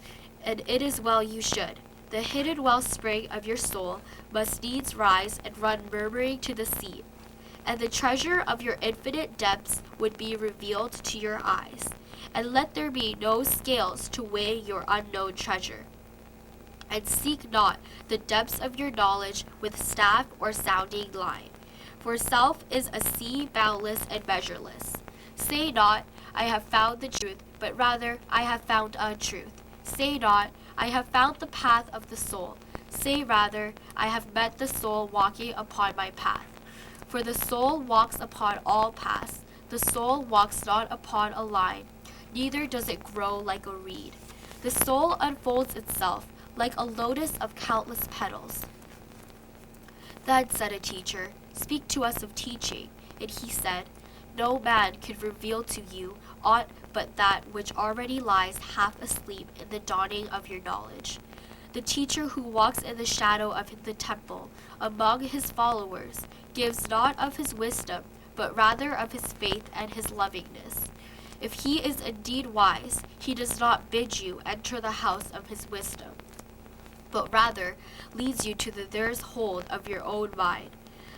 And it is well you should. The hidden wellspring of your soul must needs rise and run murmuring to the sea. And the treasure of your infinite depths would be revealed to your eyes. And let there be no scales to weigh your unknown treasure. And seek not the depths of your knowledge with staff or sounding line. For self is a sea boundless and measureless. Say not, I have found the truth, but rather, I have found untruth. Say not, I have found the path of the soul. Say rather, I have met the soul walking upon my path. For the soul walks upon all paths. The soul walks not upon a line, neither does it grow like a reed. The soul unfolds itself like a lotus of countless petals. Then said a teacher, Speak to us of teaching. And he said, No man can reveal to you aught but that which already lies half asleep in the dawning of your knowledge. The teacher who walks in the shadow of the temple among his followers gives not of his wisdom, but rather of his faith and his lovingness. If he is indeed wise, he does not bid you enter the house of his wisdom, but rather leads you to the there's hold of your own mind.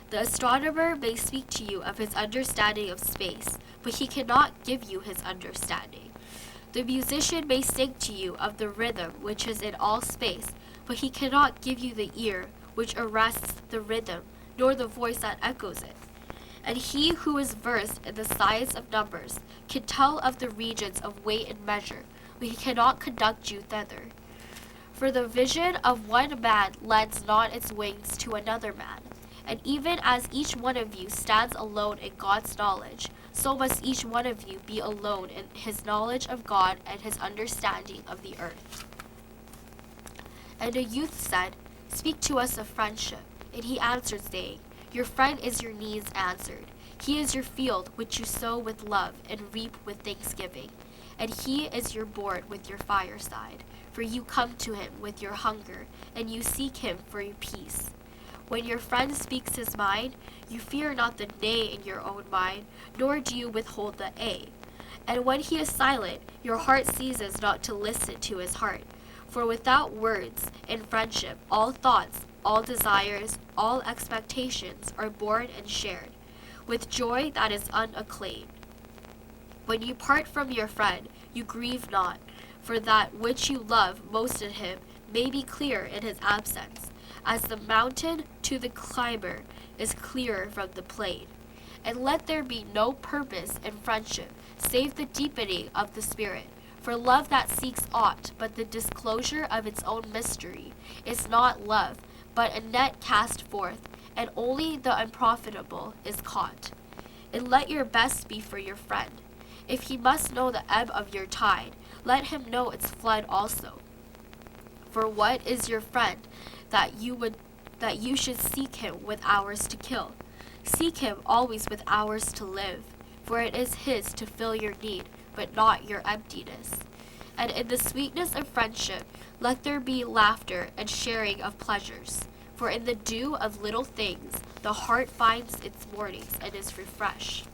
The astronomer may speak to you of his understanding of space, but he cannot give you his understanding. The musician may sing to you of the rhythm which is in all space, but he cannot give you the ear which arrests the rhythm, nor the voice that echoes it. And he who is versed in the science of numbers can tell of the regions of weight and measure, but he cannot conduct you thither. For the vision of one man lends not its wings to another man. And even as each one of you stands alone in God's knowledge, so must each one of you be alone in his knowledge of God and his understanding of the earth. And a youth said, Speak to us of friendship. And he answered, saying, Your friend is your needs answered. He is your field which you sow with love and reap with thanksgiving. And he is your board with your fireside. For you come to him with your hunger, and you seek him for your peace. When your friend speaks his mind, you fear not the nay in your own mind, nor do you withhold the a. And when he is silent, your heart ceases not to listen to his heart. For without words, in friendship, all thoughts, all desires, all expectations are born and shared, with joy that is unacclaimed. When you part from your friend, you grieve not, for that which you love most in him may be clear in his absence, as the mountain to the climber is clearer from the plain. And let there be no purpose in friendship, save the deepening of the spirit. For love that seeks aught but the disclosure of its own mystery is not love, but a net cast forth, and only the unprofitable is caught. And let your best be for your friend. If he must know the ebb of your tide, let him know its flood also. For what is your friend that you should seek him with hours to kill? Seek him always with hours to live, for it is his to fill your need, but not your emptiness. And in the sweetness of friendship, let there be laughter and sharing of pleasures. For in the dew of little things, the heart finds its mornings and is refreshed.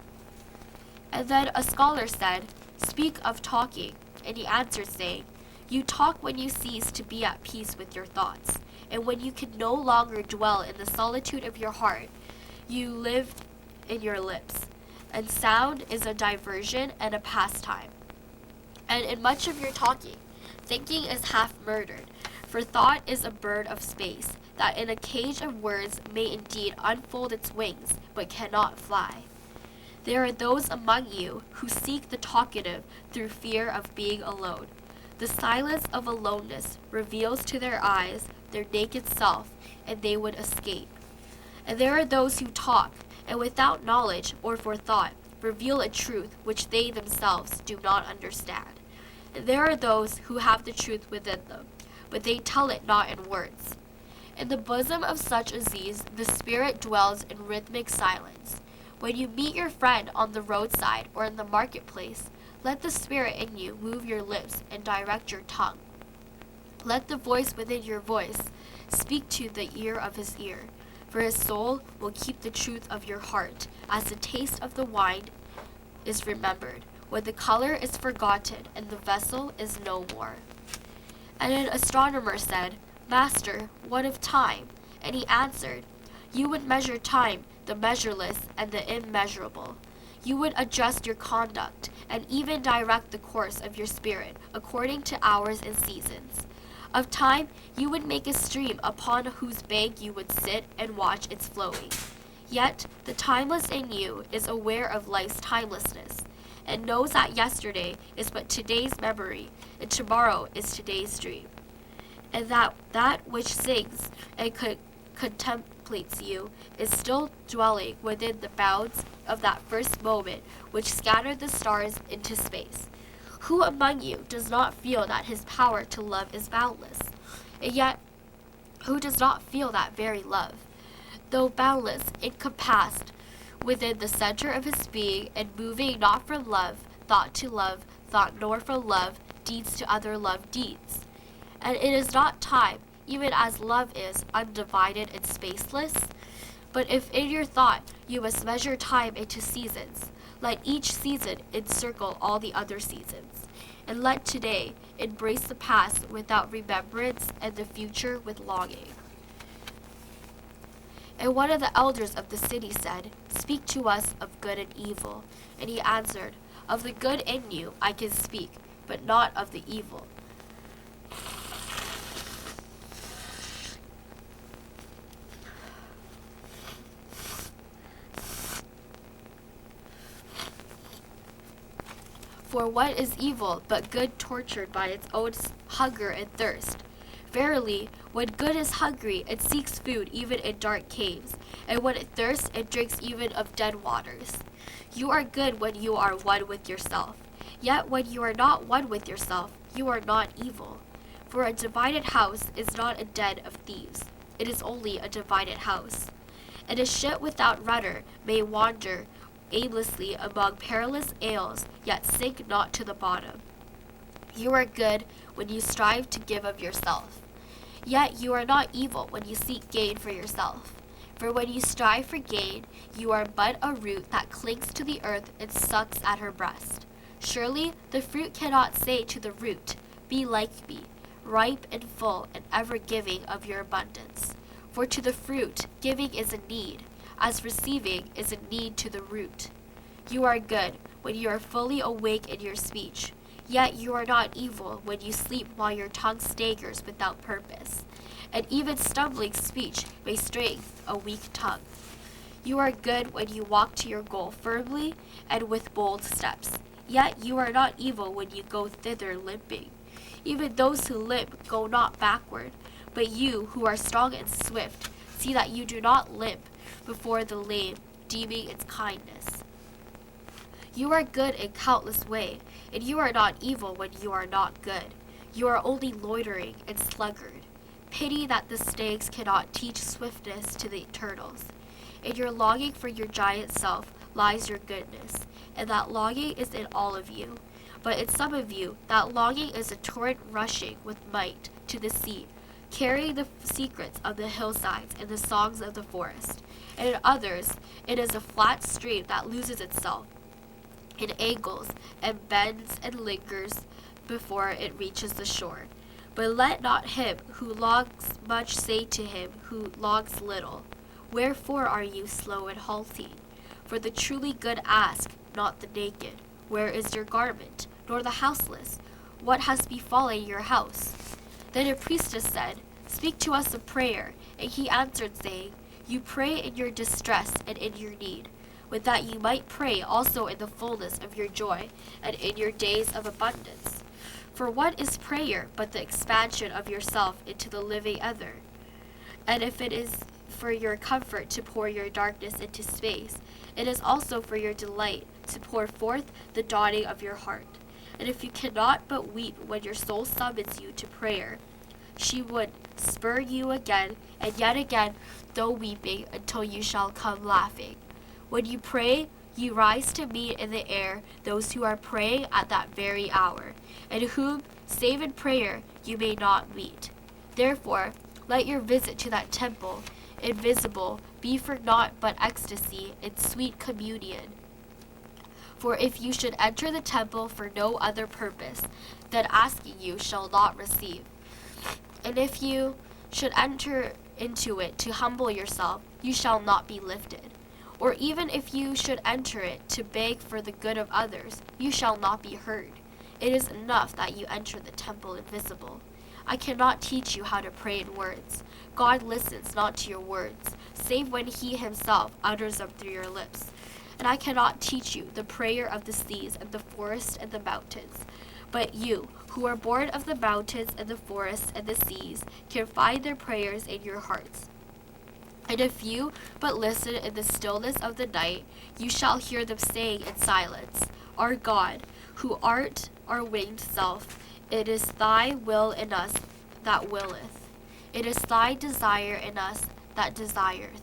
And then a scholar said, Speak of talking. And he answered, saying, You talk when you cease to be at peace with your thoughts, and when you can no longer dwell in the solitude of your heart, you live in your lips. And sound is a diversion and a pastime. And in much of your talking, thinking is half murdered, for thought is a bird of space, that in a cage of words may indeed unfold its wings, but cannot fly. There are those among you who seek the talkative through fear of being alone. The silence of aloneness reveals to their eyes their naked self, and they would escape. And there are those who talk, and without knowledge or forethought, reveal a truth which they themselves do not understand. And there are those who have the truth within them, but they tell it not in words. In the bosom of such as these, the spirit dwells in rhythmic silence. When you meet your friend on the roadside or in the marketplace, let the spirit in you move your lips and direct your tongue. Let the voice within your voice speak to the ear of his ear, for his soul will keep the truth of your heart, as the taste of the wine is remembered, when the color is forgotten and the vessel is no more. And an astronomer said, Master, what of time? And he answered, You would measure time, the measureless and the immeasurable. You would adjust your conduct and even direct the course of your spirit according to hours and seasons. Of time, you would make a stream upon whose bank you would sit and watch its flowing. Yet the timeless in you is aware of life's timelessness and knows that yesterday is but today's memory and tomorrow is today's dream. And that which sings and contemplates you is still dwelling within the bounds of that first moment which scattered the stars into space. Who among you does not feel that his power to love is boundless? And yet, who does not feel that very love, though boundless, encompassed within the center of his being and moving not from love, thought to love, thought nor from love, deeds to other love deeds? And it is not time, even as love is, undivided and spaceless. But if in your thought you must measure time into seasons, let each season encircle all the other seasons. And let today embrace the past without remembrance and the future with longing. And one of the elders of the city said, Speak to us of good and evil. And he answered, Of the good in you I can speak, but not of the evil. For what is evil but good tortured by its own hunger and thirst? Verily, when good is hungry, it seeks food even in dark caves, and when it thirsts, it drinks even of dead waters. You are good when you are one with yourself. Yet when you are not one with yourself, you are not evil. For a divided house is not a den of thieves. It is only a divided house. And a ship without rudder may wander aimlessly among perilous isles, yet sink not to the bottom. You are good when you strive to give of yourself. Yet you are not evil when you seek gain for yourself. For when you strive for gain, you are but a root that clings to the earth and sucks at her breast. Surely the fruit cannot say to the root, Be like me, ripe and full and ever giving of your abundance. For to the fruit, giving is a need, as receiving is a need to the root. You are good when you are fully awake in your speech. Yet you are not evil when you sleep while your tongue staggers without purpose. And even stumbling speech may strengthen a weak tongue. You are good when you walk to your goal firmly and with bold steps. Yet you are not evil when you go thither limping. Even those who limp go not backward, but you who are strong and swift, see that you do not limp before the lame, deeming its kindness. You are good in countless ways, and you are not evil when you are not good. You are only loitering and sluggard. Pity that the stags cannot teach swiftness to the turtles. In your longing for your giant self lies your goodness, and that longing is in all of you. But in some of you, that longing is a torrent rushing with might to the sea, carrying the secrets of the hillsides and the songs of the forest. And in others, it is a flat stream that loses itself in angles and bends and lingers before it reaches the shore. But let not him who longs much say to him who longs little, Wherefore are you slow and halting? For the truly good ask, not the naked, Where is your garment? Nor the houseless, What has befallen your house? Then a priestess said, Speak to us of prayer. And he answered, saying, You pray in your distress and in your need, with that you might pray also in the fullness of your joy, and in your days of abundance. For what is prayer but the expansion of yourself into the living other? And if it is for your comfort to pour your darkness into space, it is also for your delight to pour forth the dawning of your heart. And if you cannot but weep when your soul summons you to prayer, she would spur you again and yet again, though weeping, until you shall come laughing. When you pray, you rise to meet in the air those who are praying at that very hour, and whom, save in prayer, you may not meet. Therefore, let your visit to that temple, invisible, be for naught but ecstasy in sweet communion. For if you should enter the temple for no other purpose, then asking you shall not receive. And if you should enter into it to humble yourself, you shall not be lifted. Or even if you should enter it to beg for the good of others, you shall not be heard. It is enough that you enter the temple invisible. I cannot teach you how to pray in words. God listens not to your words, save when he himself utters them through your lips. And I cannot teach you the prayer of the seas and the forests and the mountains. But you, who are born of the mountains and the forests and the seas, can find their prayers in your hearts. And if you but listen in the stillness of the night, you shall hear them saying in silence, Our God, who art our winged self, it is thy will in us that willeth. It is thy desire in us that desireth.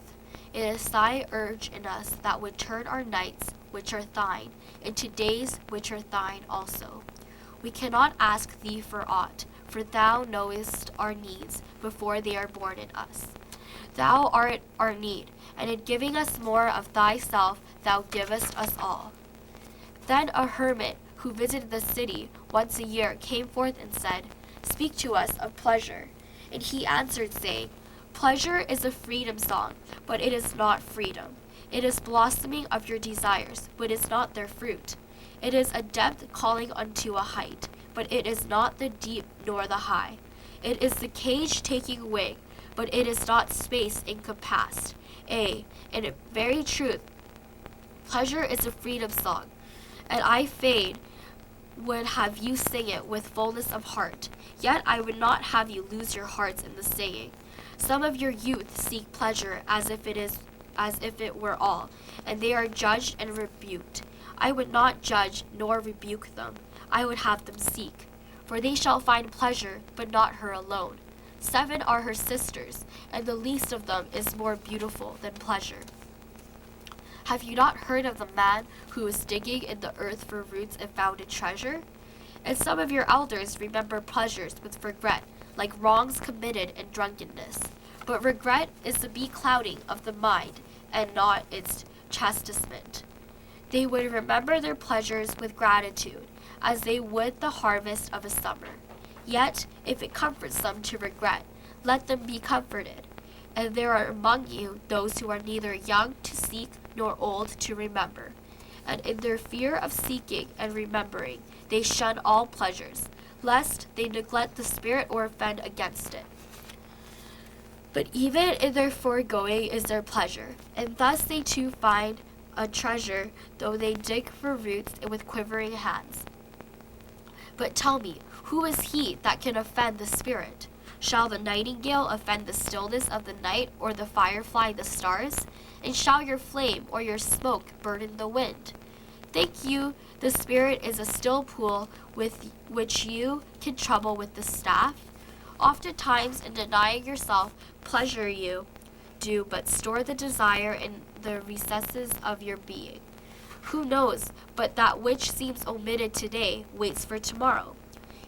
It is thy urge in us that would turn our nights, which are thine, into days which are thine also. We cannot ask thee for aught, for thou knowest our needs before they are born in us. Thou art our need, and in giving us more of thyself thou givest us all. Then a hermit who visited the city once a year came forth and said, Speak to us of pleasure. And he answered, saying, Pleasure is a freedom song, but it is not freedom. It is blossoming of your desires, but is not their fruit. It is a depth calling unto a height, but it is not the deep nor the high. It is the cage taking wing, but it is not space encompassed. In very truth, pleasure is a freedom song, and I fain would have you sing it with fullness of heart. Yet I would not have you lose your hearts in the singing. Some of your youth seek pleasure as if it were all, and they are judged and rebuked. I would not judge nor rebuke them. I would have them seek. For they shall find pleasure, but not her alone. 7 are her sisters, and the least of them is more beautiful than pleasure. Have you not heard of the man who was digging in the earth for roots and found a treasure? And some of your elders remember pleasures with regret, like wrongs committed in drunkenness. But regret is the beclouding of the mind, and not its chastisement. They would remember their pleasures with gratitude, as they would the harvest of a summer. Yet, if it comforts them to regret, let them be comforted. And there are among you those who are neither young to seek nor old to remember. And in their fear of seeking and remembering, they shun all pleasures, lest they neglect the Spirit or offend against it. But even in their foregoing is their pleasure, and thus they too find a treasure, though they dig for roots with quivering hands. But tell me, who is he that can offend the Spirit? Shall the nightingale offend the stillness of the night, or the firefly the stars? And shall your flame or your smoke burden the wind? Think you the Spirit is a still pool with which you can trouble with the staff? Oftentimes, in denying yourself pleasure, you do but store the desire in the recesses of your being. Who knows but that which seems omitted today waits for tomorrow?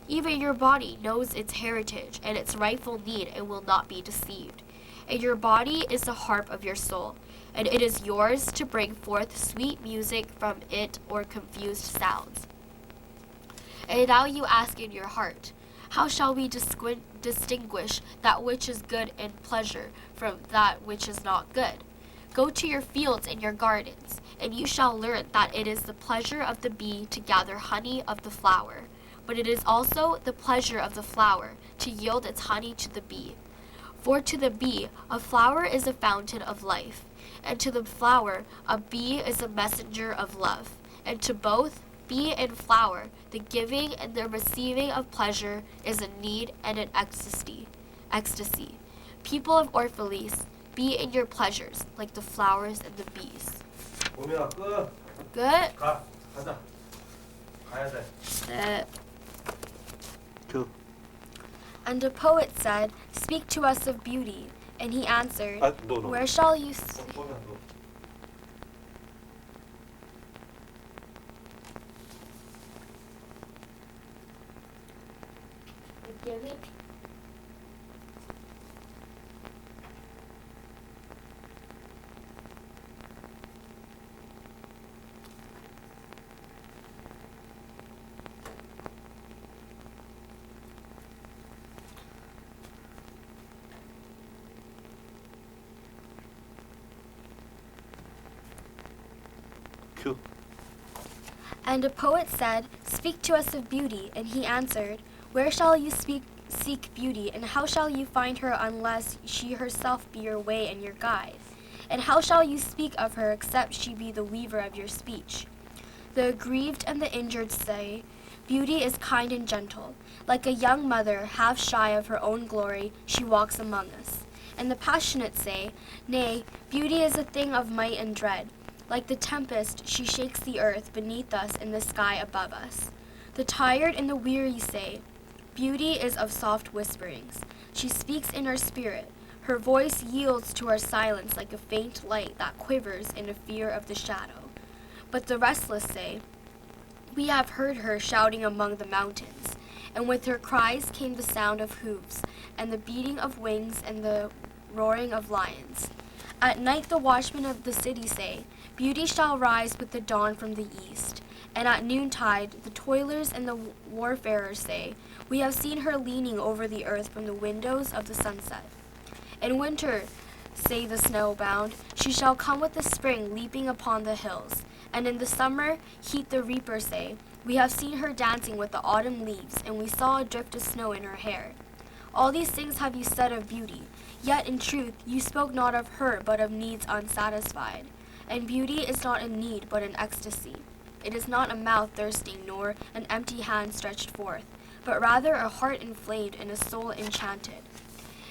Even your body knows its heritage and its rightful need and will not be deceived. And your body is the harp of your soul, and it is yours to bring forth sweet music from it or confused sounds. And now you ask in your heart, how shall we distinguish that which is good and pleasure from that which is not good? Go to your fields and your gardens, and you shall learn that it is the pleasure of the bee to gather honey of the flower, but it is also the pleasure of the flower to yield its honey to the bee. For to the bee a flower is a fountain of life, and to the flower a bee is a messenger of love, and to both, bee and flower, the giving and the receiving of pleasure is a need and an ecstasy. People of Orphalese, be in your pleasures like the flowers and the bees. 봄이야 끝. Good. 가자. 가야 돼. 큐. And the poet said, "Speak to us of beauty." And he answered, No. "Where shall you 봄이야 너. give it?" 큐. And a poet said, "Speak to us of beauty." And he answered, "Where shall you seek beauty, and how shall you find her unless she herself be your way and your guide? And how shall you speak of her except she be the weaver of your speech?" The aggrieved and the injured say, "Beauty is kind and gentle. Like a young mother, half shy of her own glory, she walks among us." And the passionate say, "Nay, beauty is a thing of might and dread. Like the tempest, she shakes the earth beneath us and the sky above us." The tired and the weary say, "Beauty is of soft whisperings. She speaks in our spirit. Her voice yields to our silence like a faint light that quivers in a fear of the shadow." But the restless say, "We have heard her shouting among the mountains, and with her cries came the sound of hooves, and the beating of wings and the roaring of lions." At night the watchmen of the city say, "Beauty shall rise with the dawn from the east." And at noontide the toilers and the warfarers say, "We have seen her leaning over the earth from the windows of the sunset." In winter, say the snowbound, "She shall come with the spring leaping upon the hills." And in the summer heat the reapers say, "We have seen her dancing with the autumn leaves, and we saw a drift of snow in her hair." All these things have you said of beauty, yet in truth you spoke not of her but of needs unsatisfied. And beauty is not a need but an ecstasy. it is not a mouth thirsting nor an empty hand stretched forth, but rather a heart inflamed and a soul enchanted.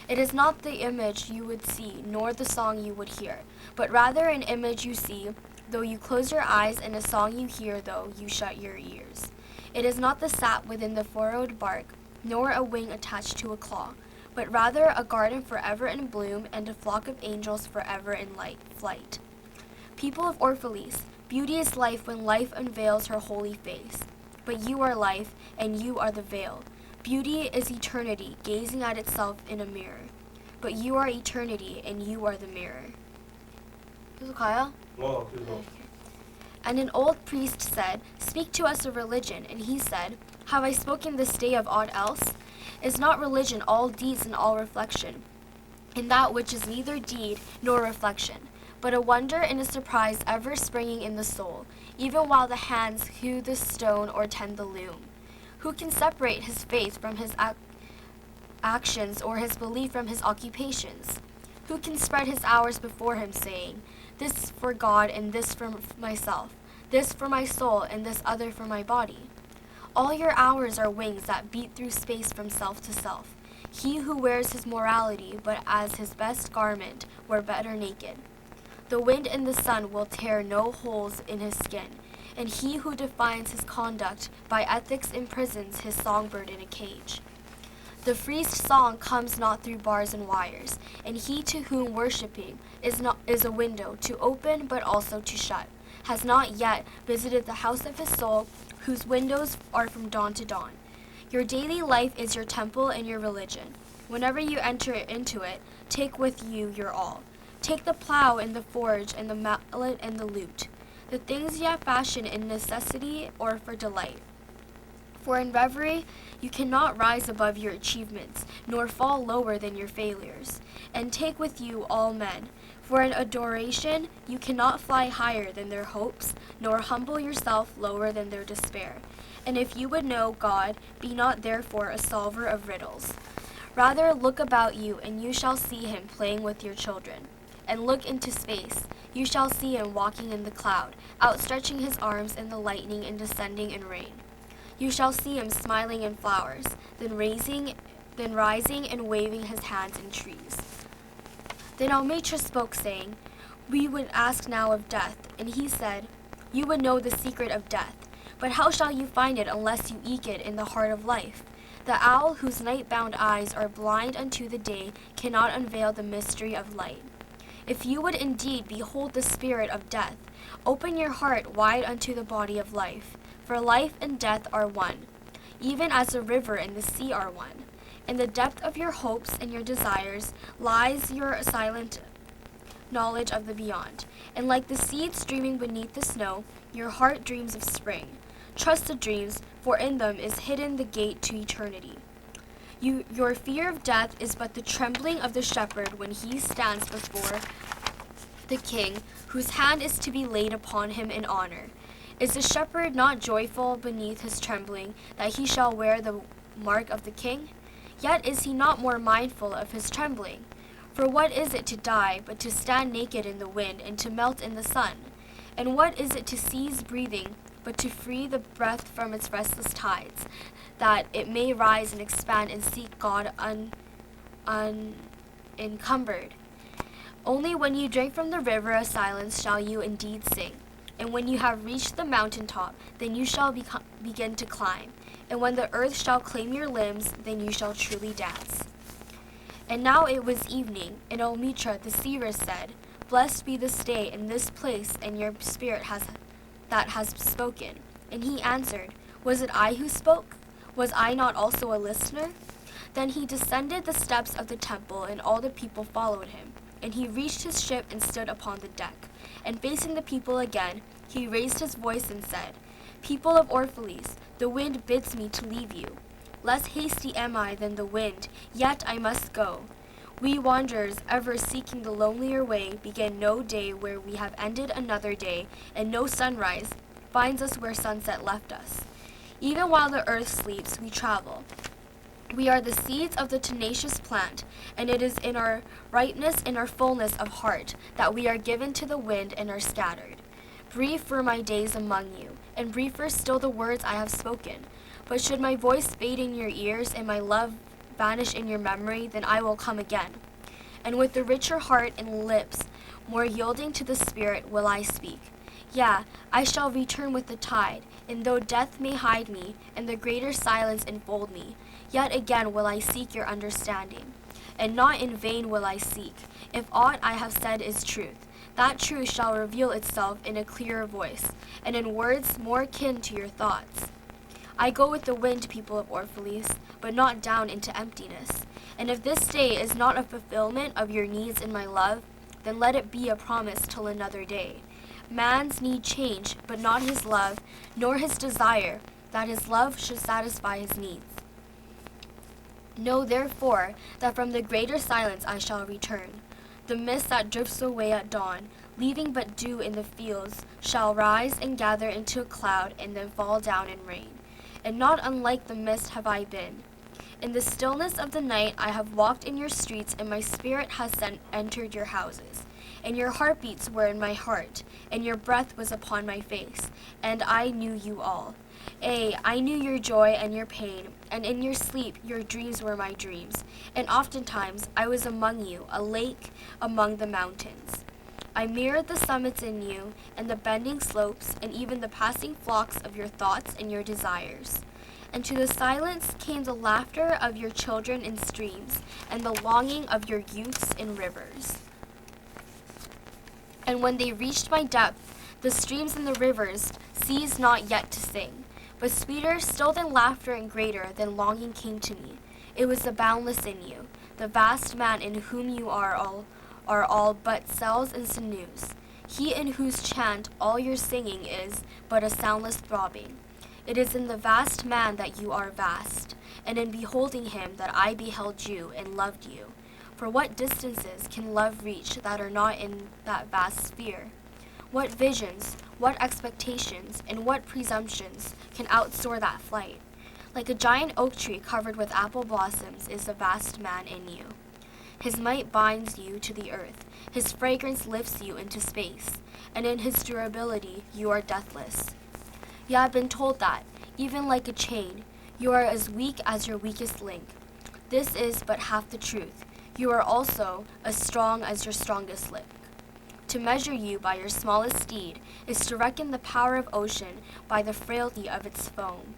It is not the image you would see, nor the song you would hear, but rather an image you see, though you close your eyes, and a song you hear, though you shut your ears. It is not the sap within the furrowed bark, nor a wing attached to a claw, but rather a garden forever in bloom, and a flock of angels forever in flight. People of Orphalese, beauty is life when life unveils her holy face. But you are life, and you are the veil. Beauty is eternity, gazing at itself in a mirror. But you are eternity, and you are the mirror. 계속 가요? 그래서 And an old priest said, Speak to us of religion. And he said, Have I spoken this day of aught else? Is not religion all deeds and all reflection, in that which is neither deed nor reflection, but a wonder and a surprise ever springing in the soul, even while the hands hew the stone or tend the loom? Who can separate his faith from his actions, or his belief from his occupations? Who can spread his hours before him, saying, This for God, and this for myself, this for my soul, and this other for my body? All your hours are wings that beat through space from self to self. He who wears his morality, but as his best garment, were better naked. The wind and the sun will tear no holes in his skin, and he who defines his conduct by ethics imprisons his songbird in a cage. The freest song comes not through bars and wires, and he to whom worshipping is a window to open but also to shut, has not yet visited the house of his soul, whose windows are from dawn to dawn. Your daily life is your temple and your religion. Whenever you enter into it, take with you your all. Take the plow and the forge and the mallet and the lute, the things you have fashioned in necessity or for delight. For in reverie you cannot rise above your achievements, nor fall lower than your failures. And take with you all men. For in adoration you cannot fly higher than their hopes, nor humble yourself lower than their despair. And if you would know God, be not therefore a solver of riddles. Rather look about you, and you shall see him playing with your children. And look into space, you shall see him walking in the cloud, outstretching his arms in the lightning and descending in rain. You shall see him smiling in flowers, then rising and waving his hands in trees. Then Almitra spoke, saying, We would ask now of death. And he said, You would know the secret of death, but how shall you find it unless you eke it in the heart of life? The owl whose night-bound eyes are blind unto the day cannot unveil the mystery of light. If you would indeed behold the spirit of death, open your heart wide unto the body of life. For life and death are one, even as the river and the sea are one. In the depth of your hopes and your desires lies your silent knowledge of the beyond. And like the seeds dreaming beneath the snow, your heart dreams of spring. Trust the dreams, for in them is hidden the gate to eternity. Your fear of death is but the trembling of the shepherd when he stands before the king, whose hand is to be laid upon him in honor. Is the shepherd not joyful beneath his trembling, that he shall wear the mark of the king? Yet is he not more mindful of his trembling? For what is it to die, but to stand naked in the wind, and to melt in the sun? And what is it to cease breathing, but to free the breath from its restless tides, that it may rise and expand and seek God unencumbered? Only when you drink from the river of silence shall you indeed sing. And when you have reached the mountain top, then you shall begin to climb. And when the earth shall claim your limbs, then you shall truly dance. And now it was evening, and Almitra the seeress said, Blessed be this day and this place, and your spirit that has spoken. And he answered, Was it I who spoke? Was I not also a listener? Then he descended the steps of the temple, and all the people followed him. And he reached his ship and stood upon the deck. And facing the people again, he raised his voice and said, People of Orphalese, the wind bids me to leave you. Less hasty am I than the wind, yet I must go. We wanderers, ever seeking the lonelier way, begin no day where we have ended another day, and no sunrise finds us where sunset left us. Even while the earth sleeps, we travel. We are the seeds of the tenacious plant, and it is in our ripeness and our fullness of heart that we are given to the wind and are scattered. Brief were my days among you, and briefer still the words I have spoken. But should my voice fade in your ears and my love vanish in your memory, then I will come again. And with the richer heart and lips, more yielding to the Spirit, will I speak. Yeah, I shall return with the tide, and though death may hide me, and the greater silence enfold me, yet again will I seek your understanding. And not in vain will I seek, if aught I have said is truth. That truth shall reveal itself in a clearer voice, and in words more kin to your thoughts. I go with the wind, people of Orphalese, but not down into emptiness. And if this day is not a fulfillment of your needs in my love, then let it be a promise till another day. Man's need change, but not his love, nor his desire, that his love should satisfy his needs. Know therefore that from the greater silence I shall return. The mist that drifts away at dawn, leaving but dew in the fields, shall rise and gather into a cloud and then fall down in rain. And not unlike the mist have I been. In the stillness of the night I have walked in your streets, and my spirit has entered your houses. And your heartbeats were in my heart, and your breath was upon my face, and I knew you all. I knew your joy and your pain, and in your sleep your dreams were my dreams. And oftentimes I was among you, a lake among the mountains. I mirrored the summits in you, and the bending slopes, and even the passing flocks of your thoughts and your desires. And to the silence came the laughter of your children in streams, and the longing of your youths in rivers. And when they reached my depth, the streams and the rivers ceased not yet to sing. But sweeter still than laughter and greater than longing came to me. It was the boundless in you, the vast man in whom you are all but cells and sinews. He in whose chant all your singing is but a soundless throbbing. It is in the vast man that you are vast, and in beholding him that I beheld you and loved you. For what distances can love reach that are not in that vast sphere? What visions, what expectations, and what presumptions can outsoar that flight? Like a giant oak tree covered with apple blossoms is the vast man in you. His might binds you to the earth, his fragrance lifts you into space, and in his durability you are deathless. You have been told that, even like a chain, you are as weak as your weakest link. This is but half the truth. You are also as strong as your strongest link. To measure you by your smallest steed is to reckon the power of ocean by the frailty of its foam.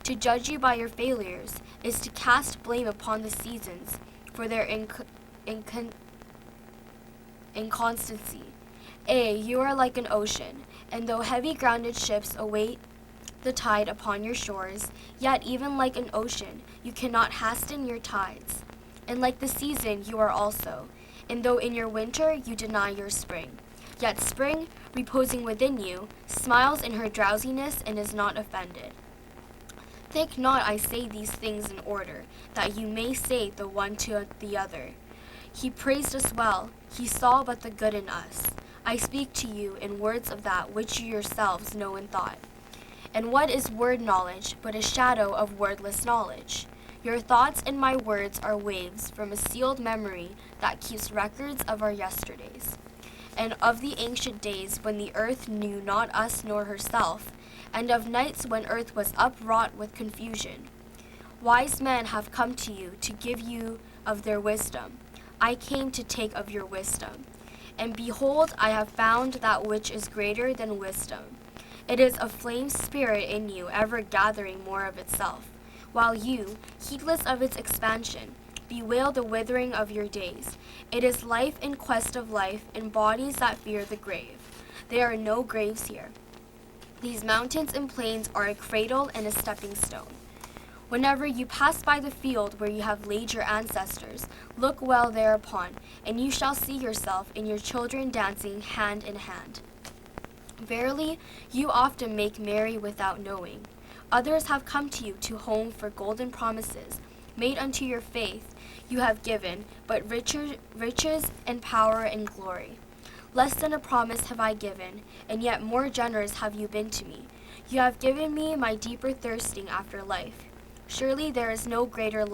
To judge you by your failures is to cast blame upon the seasons for their inconstancy. You are like an ocean, and though heavy-grounded ships await the tide upon your shores, yet even like an ocean you cannot hasten your tides. And like the season you are also, and though in your winter you deny your spring, yet spring, reposing within you, smiles in her drowsiness and is not offended. Think not I say these things in order, that you may say the one to the other. He praised us well, he saw but the good in us. I speak to you in words of that which you yourselves know in thought. And what is word knowledge but a shadow of wordless knowledge? Your thoughts and my words are waves from a sealed memory that keeps records of our yesterdays, and of the ancient days when the earth knew not us nor herself, and of nights when earth was upwrought with confusion. Wise men have come to you to give you of their wisdom. I came to take of your wisdom. And behold, I have found that which is greater than wisdom. It is a flame spirit in you ever gathering more of itself, while you, heedless of its expansion, bewail the withering of your days. It is life in quest of life in bodies that fear the grave. There are no graves here. These mountains and plains are a cradle and a stepping stone. Whenever you pass by the field where you have laid your ancestors, look well thereupon, and you shall see yourself and your children dancing hand in hand. Verily, you often make merry without knowing. Others have come to you to home for golden promises, made unto your faith you have given, but riches and power and glory. Less than a promise have I given, and yet more generous have you been to me. You have given me my deeper thirsting after life. Surely there is no greater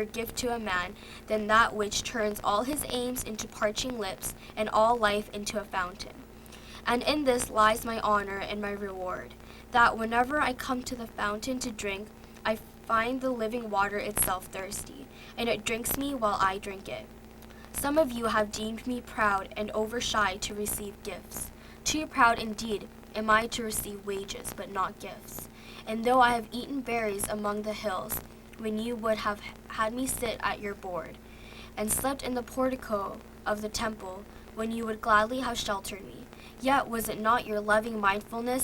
gift to a man than that which turns all his aims into parching lips and all life into a fountain. And in this lies my honor and my reward. that whenever I come to the fountain to drink, I find the living water itself thirsty, and it drinks me while I drink it. Some of you have deemed me proud and overshy to receive gifts. Too proud indeed am I to receive wages, but not gifts. And though I have eaten berries among the hills, when you would have had me sit at your board, and slept in the portico of the temple, when you would gladly have sheltered me, yet was it not your loving mindfulness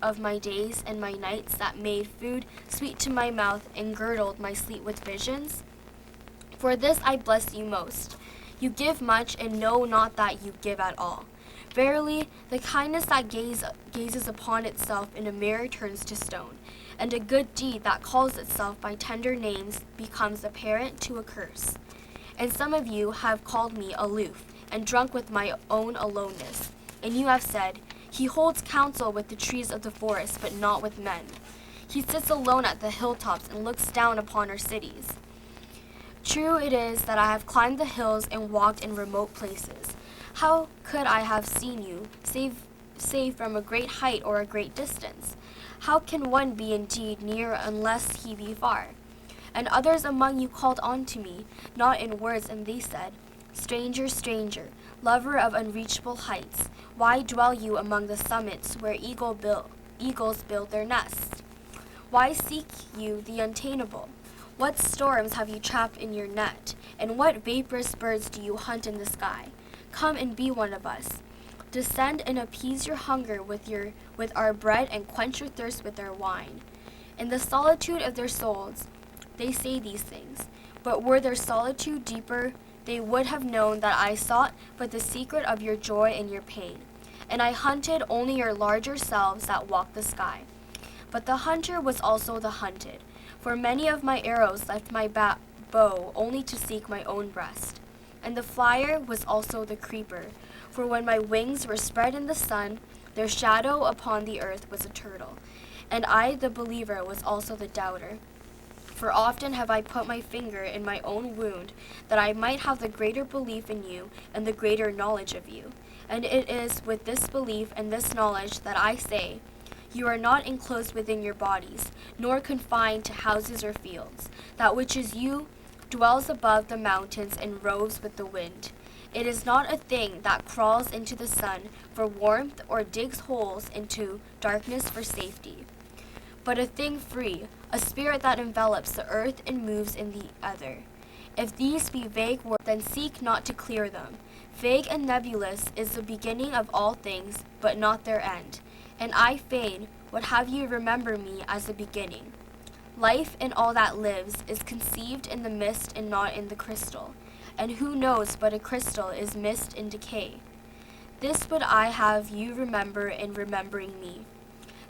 of my days and my nights that made food sweet to my mouth and girdled my sleep with visions? For this I bless you most. You give much and know not that you give at all. Verily, the kindness that gazes upon itself in a mirror turns to stone, and a good deed that calls itself by tender names becomes apparent to a curse. And some of you have called me aloof and drunk with my own aloneness, and you have said, He holds counsel with the trees of the forest, but not with men. He sits alone at the hilltops and looks down upon our cities. True it is that I have climbed the hills and walked in remote places. How could I have seen you, save from a great height or a great distance? How can one be indeed near unless he be far? And others among you called on to me, not in words, and they said, Stranger, stranger, lover of unreachable heights, why dwell you among the summits where eagles build their nests? Why seek you the unattainable? What storms have you trapped in your net, and what vaporous birds do you hunt in the sky? Come and be one of us. Descend and appease your hunger with our bread and quench your thirst with our wine. In the solitude of their souls, they say these things, but were their solitude deeper, they would have known that I sought but the secret of your joy and your pain, and I hunted only your larger selves that walk the sky. But the hunter was also the hunted, for many of my arrows left my bow only to seek my own breast. And the flyer was also the creeper, for when my wings were spread in the sun, their shadow upon the earth was a turtle. And I, the believer, was also the doubter. For often have I put my finger in my own wound, that I might have the greater belief in you and the greater knowledge of you. And it is with this belief and this knowledge that I say, You are not enclosed within your bodies, nor confined to houses or fields. That which is you dwells above the mountains and roves with the wind. It is not a thing that crawls into the sun for warmth or digs holes into darkness for safety, but a thing free, a spirit that envelops the earth and moves in the ether. If these be vague words, then seek not to clear them. Vague and nebulous is the beginning of all things, but not their end. And I fain would have you remember me as the beginning. Life in all that lives is conceived in the mist and not in the crystal. And who knows but a crystal is mist and decay? This would I have you remember in remembering me.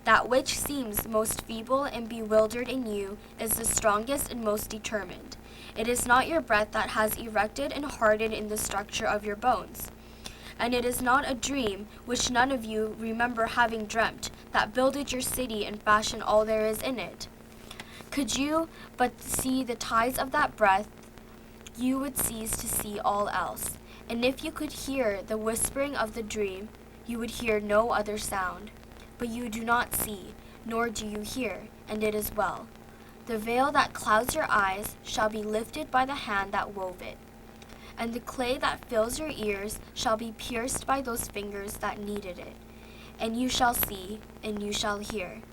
That which seems most feeble and bewildered in you is the strongest and most determined. It is not your breath that has erected and hardened in the structure of your bones. And it is not a dream, which none of you remember having dreamt, that builded your city and fashioned all there is in it. Could you but see the ties of that breath, you would cease to see all else. And if you could hear the whispering of the dream, you would hear no other sound. But you do not see, nor do you hear, and it is well. The veil that clouds your eyes shall be lifted by the hand that wove it, and the clay that fills your ears shall be pierced by those fingers that kneaded it. And you shall see, and you shall hear.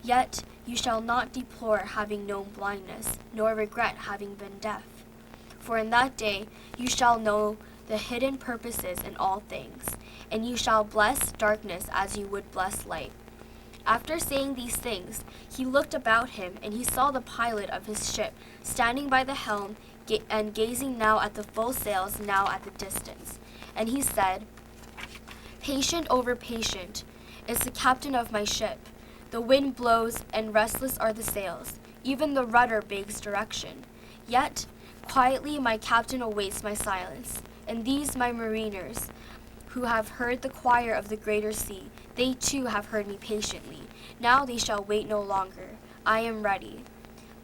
Yet you shall not deplore having known blindness, nor regret having been deaf. For in that day you shall know the hidden purposes in all things, and you shall bless darkness as you would bless light. After saying these things, he looked about him, and he saw the pilot of his ship standing by the helm and gazing now at the full sails, now at the distance. And he said, Patient over patient is the captain of my ship. The wind blows, and restless are the sails. Even the rudder begs direction. Yet quietly my captain awaits my silence. And these my mariners, who have heard the choir of the greater sea, they too have heard me patiently. Now they shall wait no longer. I am ready.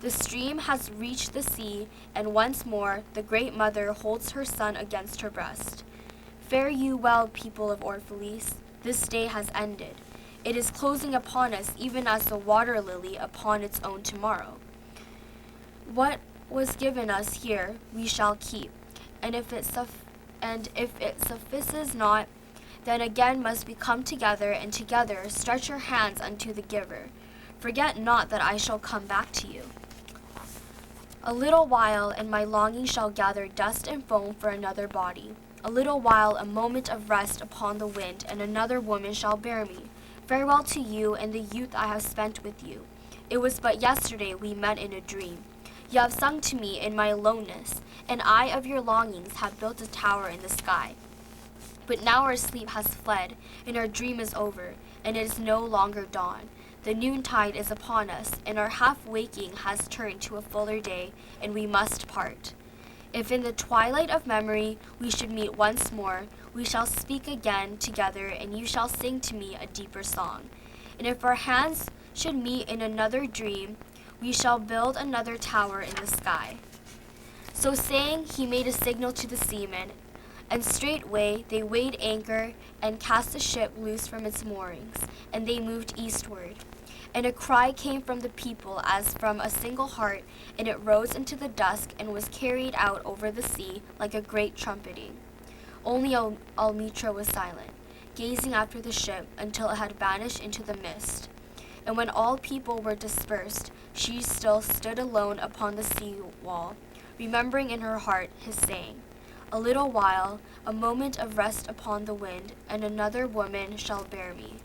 The stream has reached the sea, and once more the great mother holds her son against her breast. Fare you well, people of Orphalese. This day has ended. It is closing upon us even as the water lily upon its own tomorrow. What was given us here we shall keep, and if it suffices not, then again must we come together, and together stretch our hands unto the giver. Forget not that I shall come back to you. A little while, and my longing shall gather dust and foam for another body. A little while, a moment of rest upon the wind, and another woman shall bear me. Farewell to you and the youth I have spent with you. It was but yesterday we met in a dream. You have sung to me in my aloneness, and I of your longings have built a tower in the sky. But now our sleep has fled, and our dream is over, and it is no longer dawn. The noontide is upon us, and our half-waking has turned to a fuller day, and we must part. If in the twilight of memory we should meet once more, we shall speak again together, and you shall sing to me a deeper song. And if our hands should meet in another dream, we shall build another tower in the sky. So saying, he made a signal to the seamen, and straightway they weighed anchor and cast the ship loose from its moorings, and they moved eastward. And a cry came from the people as from a single heart, and it rose into the dusk and was carried out over the sea like a great trumpeting. Only Almitra was silent, gazing after the ship until it had vanished into the mist. And when all people were dispersed, she still stood alone upon the sea wall, remembering in her heart his saying, "A little while, a moment of rest upon the wind, and another woman shall bear me."